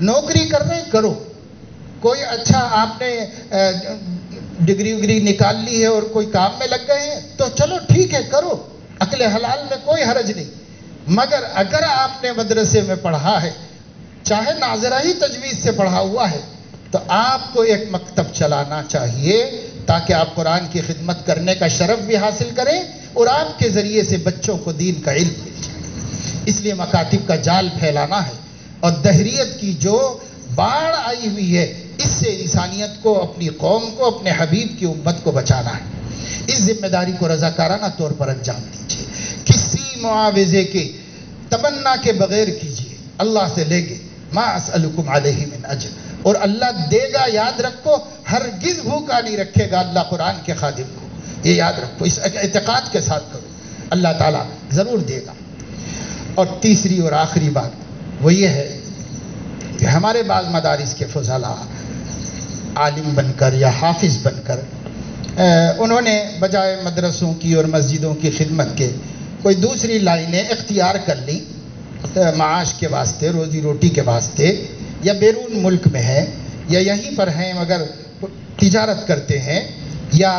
نوکری کر رہے ہیں کرو، کوئی اچھا آپ نے ڈگری نکال لی ہے اور کوئی کام میں لگ گئے ہیں تو چلو ٹھیک ہے کرو، عقل حلال میں کوئی حرج نہیں. مگر اگر آپ نے مدرسے میں پڑھا ہے، چاہے ناظرہ ہی تجوید سے پڑھا ہوا ہے، تو آپ کو ایک مکتب چلانا چاہیے تاکہ آپ قرآن کی خدمت کرنے کا شرف بھی حاصل کریں اور آپ کے ذریعے سے بچوں کو دین کا علم مل جائے. اس لیے مکاتب کا جال پھیلانا ہے. اور دہریت کی جو باڑھ آئی ہوئی ہے اس سے انسانیت کو، اپنی قوم کو، اپنے حبیب کی امت کو بچانا ہے۔ اس ذمہ داری کو رضاکارانہ طور پر انجام دیجیے، کسی معاوضے کے، تمنا کے بغیر کیجیے، اللہ سے لیں گے، ما اسألکم علیہ من اجر، اور اللہ دے گا، یاد رکھو، ہرگز بھوکا نہیں رکھے گا اللہ قرآن کے خادم کو، یہ یاد رکھو، اس اعتقاد کے ساتھ کرو، اللہ تعالیٰ ضرور دے گا۔ اور تیسری اور آخری بات وہ یہ ہے کہ ہمارے بعض مدارس کے فضلاء عالم بن کر یا حافظ بن کر انہوں نے بجائے مدرسوں کی اور مسجدوں کی خدمت کے کوئی دوسری لائنیں اختیار کر لی، معاش کے واسطے، روزی روٹی کے واسطے، یا بیرون ملک میں ہے یا یہیں پر ہیں مگر تجارت کرتے ہیں یا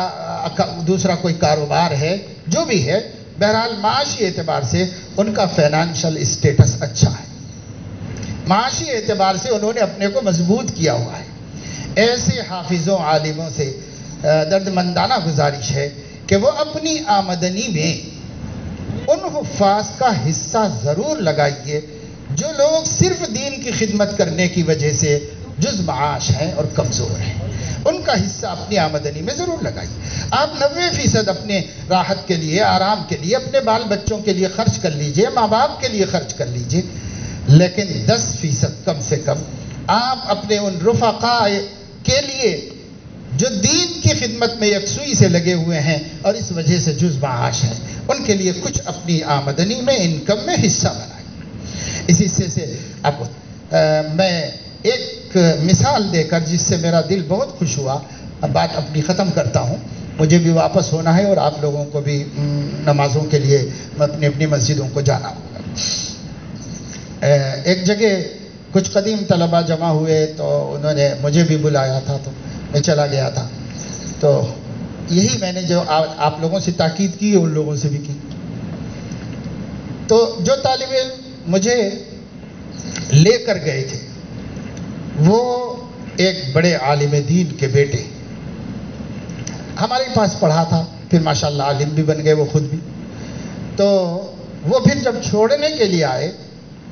دوسرا کوئی کاروبار ہے، جو بھی ہے، بہرحال معاشی اعتبار سے ان کا فائنانشل اسٹیٹس اچھا ہے، معاشی اعتبار سے انہوں نے اپنے کو مضبوط کیا ہوا ہے۔ ایسے حافظوں، عالموں سے درد مندانہ گزارش ہے کہ وہ اپنی آمدنی میں ان حفاظ کا حصہ ضرور لگائیے جو لوگ صرف دین کی خدمت کرنے کی وجہ سے جز معاش ہیں اور کمزور ہیں، ان کا حصہ اپنی آمدنی میں ضرور لگائیے۔ آپ 90% اپنے راحت کے لیے، آرام کے لیے، اپنے بال بچوں کے لیے خرچ کر لیجئے، ماں باپ کے لیے خرچ کر لیجئے، لیکن 10% کم سے کم آپ اپنے ان رفقاء کے لیے جو دین کی خدمت میں یکسوئی سے لگے ہوئے ہیں اور اس وجہ سے جز معاش ہیں، ان کے لیے کچھ اپنی آمدنی میں، انکم میں حصہ بنائیں۔ اس حصے سے اب میں ایک مثال دے کر، جس سے میرا دل بہت خوش ہوا، اب بات اپنی ختم کرتا ہوں، مجھے بھی واپس ہونا ہے اور آپ لوگوں کو بھی نمازوں کے لیے اپنی اپنی مسجدوں کو جانا ہوگا۔ ایک جگہ کچھ قدیم طلباء جمع ہوئے تو انہوں نے مجھے بھی بلایا تھا، تو میں چلا گیا تھا، تو یہی میں نے جو آپ لوگوں سے تاکید کی ان لوگوں سے بھی کی۔ تو جو طالب علم مجھے لے کر گئے تھے وہ ایک بڑے عالم دین کے بیٹے، ہمارے پاس پڑھا تھا، پھر ماشاءاللہ عالم بھی بن گئے وہ خود بھی۔ تو وہ پھر جب چھوڑنے کے لیے آئے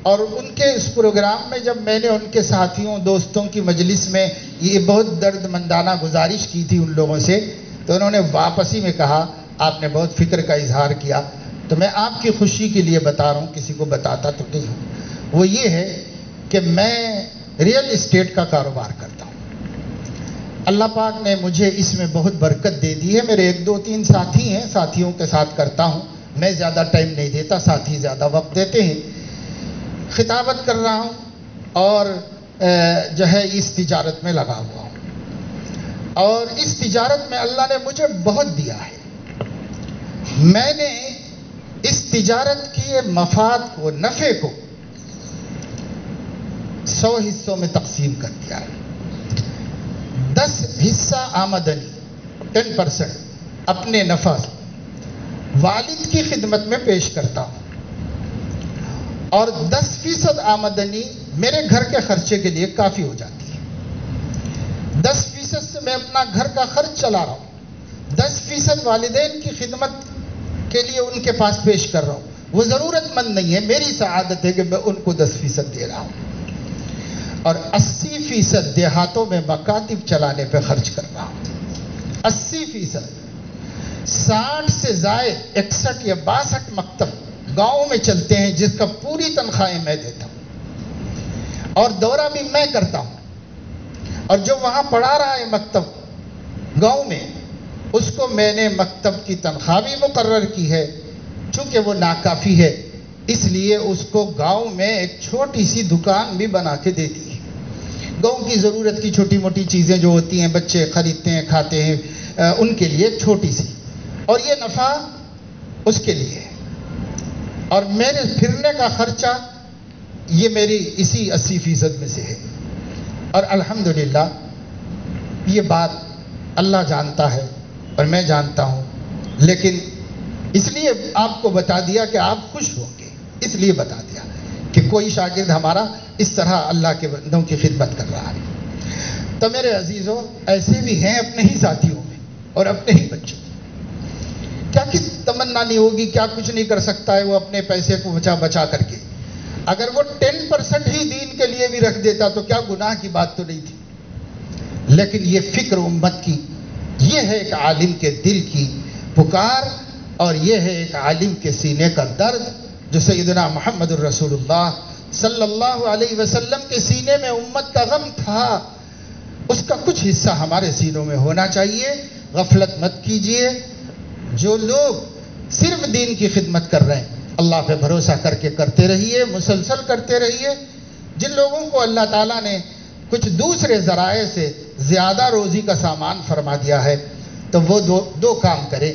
اور ان کے اس پروگرام میں جب میں نے ان کے ساتھیوں، دوستوں کی مجلس میں یہ بہت درد مندانہ گزارش کی تھی ان لوگوں سے، تو انہوں نے واپسی میں کہا، آپ نے بہت فکر کا اظہار کیا، تو میں آپ کی خوشی کے لیے بتا رہا ہوں، کسی کو بتاتا تو نہیں ہوں۔ وہ یہ ہے کہ میں ریئل اسٹیٹ کا کاروبار کرتا ہوں، اللہ پاک نے مجھے اس میں بہت برکت دے دی ہے۔ میرے 1 2 3 ساتھی ہیں، ساتھیوں کے ساتھ کرتا ہوں، میں زیادہ ٹائم نہیں دیتا، ساتھی زیادہ وقت دیتے ہیں۔ خطابت کر رہا ہوں اور جو ہے اس تجارت میں لگا ہوا ہوں، اور اس تجارت میں اللہ نے مجھے بہت دیا ہے۔ میں نے اس تجارت کے مفاد کو، نفع کو 100 حصوں میں تقسیم کر دیا ہے۔ 10 حصہ آمدنی، 10% اپنے نفع والد کی خدمت میں پیش کرتا ہوں، اور 10% آمدنی میرے گھر کے خرچے کے لیے کافی ہو جاتی ہے۔ 10% سے میں اپنا گھر کا خرچ چلا رہا ہوں، 10% والدین کی خدمت کے لیے ان کے پاس پیش کر رہا ہوں۔ وہ ضرورت مند نہیں ہے، میری سعادت ہے کہ میں ان کو 10% دے رہا ہوں، اور 80% دیہاتوں میں مکاتب چلانے پہ خرچ کر رہا ہوں۔ 80%، 60 سے زائد 61 یا 62 مکتب گاؤں میں چلتے ہیں، جس کا پوری تنخواہیں میں دیتا ہوں، اور دورہ بھی میں کرتا ہوں، اور جو وہاں پڑھا رہا ہے مکتب گاؤں میں، اس کو میں نے مکتب کی تنخواہ بھی مقرر کی ہے، چونکہ وہ ناکافی ہے اس لیے اس کو گاؤں میں ایک چھوٹی سی دکان بھی بنا کے دے دی ہے۔ گاؤں کی ضرورت کی چھوٹی موٹی چیزیں جو ہوتی ہیں، بچے خریدتے ہیں، کھاتے ہیں، ان کے لیے ایک چھوٹی سی، اور یہ نفع اس کے لیے ہے، اور میرے پھرنے کا خرچہ یہ میری اسی 80% میں سے ہے۔ اور الحمدللہ یہ بات اللہ جانتا ہے اور میں جانتا ہوں، لیکن اس لیے آپ کو بتا دیا کہ آپ خوش ہوں گے، اس لیے بتا دیا کہ کوئی شاگرد ہمارا اس طرح اللہ کے بندوں کی خدمت کر رہا ہے۔ تو میرے عزیزوں، ایسے بھی ہیں اپنے ہی ساتھیوں میں اور اپنے ہی بچوں، کیا کس تمنا نہیں ہوگی، کیا کچھ نہیں کر سکتا ہے وہ اپنے پیسے کو بچا بچا کر کے؟ اگر وہ 10% ہی دین کے لیے بھی رکھ دیتا تو کیا گناہ کی بات تو نہیں تھی؟ لیکن یہ فکر امت کی، یہ ہے ایک عالم کے دل کی پکار، اور یہ ہے ایک عالم کے سینے کا درد جو سیدنا محمد الرسول اللہ صلی اللہ علیہ وسلم کے سینے میں امت کا غم تھا، اس کا کچھ حصہ ہمارے سینوں میں ہونا چاہیے۔ غفلت مت کیجئے۔ جو لوگ صرف دین کی خدمت کر رہے ہیں، اللہ پہ بھروسہ کر کے کرتے رہیے، مسلسل کرتے رہیے۔ جن لوگوں کو اللہ تعالیٰ نے کچھ دوسرے ذرائع سے زیادہ روزی کا سامان فرما دیا ہے تو وہ دو کام کریں۔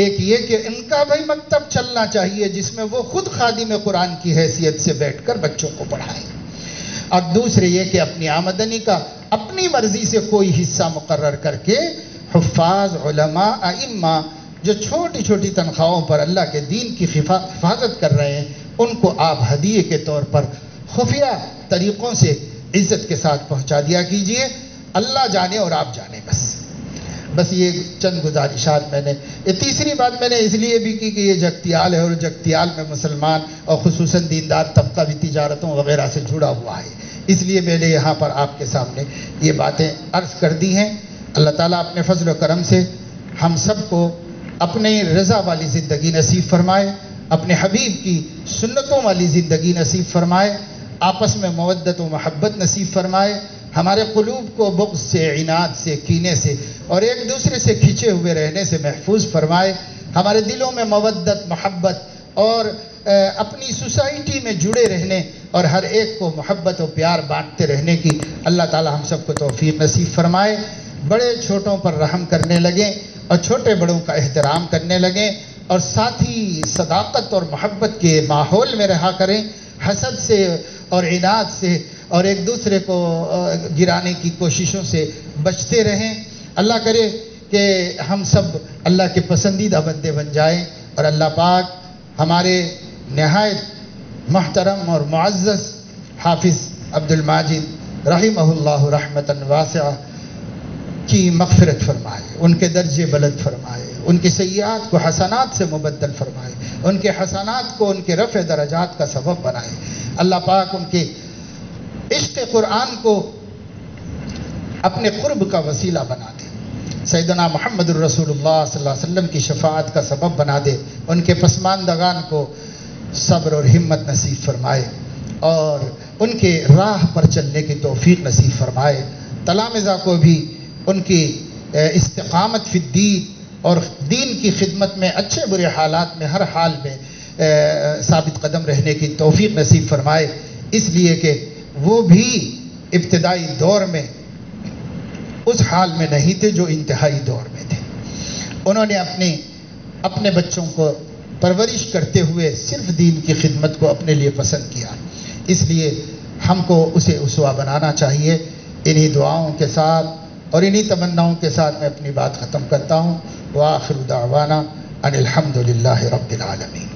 ایک یہ کہ ان کا بھی مکتب چلنا چاہیے جس میں وہ خود خادم قرآن کی حیثیت سے بیٹھ کر بچوں کو پڑھائیں، اور دوسرے یہ کہ اپنی آمدنی کا اپنی مرضی سے کوئی حصہ مقرر کر کے حفاظ، علماء، ائمہ جو چھوٹی چھوٹی تنخواہوں پر اللہ کے دین کی حفاظت کر رہے ہیں، ان کو آپ ہدیے کے طور پر خفیہ طریقوں سے عزت کے ساتھ پہنچا دیا کیجئے۔ اللہ جانے اور آپ جانے۔ بس یہ چند گزارشات میں نے، یہ تیسری بات میں نے اس لیے بھی کی کہ یہ جگتیال ہے، اور جگتیال میں مسلمان اور خصوصاً دیندار طبقہ بھی تجارتوں وغیرہ سے جڑا ہوا ہے، اس لیے میں نے یہاں پر آپ کے سامنے یہ باتیں عرض کر دی ہیں۔ اللہ تعالیٰ اپنے فضل و کرم سے ہم سب کو اپنے رضا والی زندگی نصیب فرمائے، اپنے حبیب کی سنتوں والی زندگی نصیب فرمائے، آپس میں مودت و محبت نصیب فرمائے، ہمارے قلوب کو بغض سے، عناد سے، کینے سے اور ایک دوسرے سے کھنچے ہوئے رہنے سے محفوظ فرمائے، ہمارے دلوں میں مودت، محبت اور اپنی سوسائٹی میں جڑے رہنے اور ہر ایک کو محبت و پیار بانٹتے رہنے کی اللہ تعالی ہم سب کو توفیق نصیب فرمائے۔ بڑے چھوٹوں پر رحم کرنے لگیں اور چھوٹے بڑوں کا احترام کرنے لگیں، اور ساتھ ہی صداقت اور محبت کے ماحول میں رہا کریں، حسد سے اور عناد سے اور ایک دوسرے کو گرانے کی کوششوں سے بچتے رہیں۔ اللہ کرے کہ ہم سب اللہ کے پسندیدہ بندے بن جائیں، اور اللہ پاک ہمارے نہایت محترم اور معزز حافظ عبد الماجد رحمہ اللہ رحمتاً واسعہ کی مغفرت فرمائے، ان کے درجے بلند فرمائے، ان کی سیئات کو حسنات سے مبدل فرمائے، ان کے حسنات کو ان کے رفع درجات کا سبب بنائے۔ اللہ پاک ان کے عشق قرآن کو اپنے قرب کا وسیلہ بنا دے، سیدنا محمد الرسول اللہ صلی اللہ علیہ وسلم کی شفاعت کا سبب بنا دے، ان کے پسماندگان کو صبر اور ہمت نصیب فرمائے، اور ان کے راہ پر چلنے کی توفیق نصیب فرمائے۔ تلامذہ کو بھی ان کی استقامت فی الدین اور دین کی خدمت میں اچھے برے حالات میں ہر حال میں ثابت قدم رہنے کی توفیق نصیب فرمائے، اس لیے کہ وہ بھی ابتدائی دور میں اس حال میں نہیں تھے جو انتہائی دور میں تھے۔ انہوں نے اپنے بچوں کو پرورش کرتے ہوئے صرف دین کی خدمت کو اپنے لیے پسند کیا، اس لیے ہم کو اسے اسوہ بنانا چاہیے۔ انہی دعاؤں کے ساتھ اور انہی تمناؤں کے ساتھ میں اپنی بات ختم کرتا ہوں۔ وآخر دعوانا ان الحمد للہ رب العالمین۔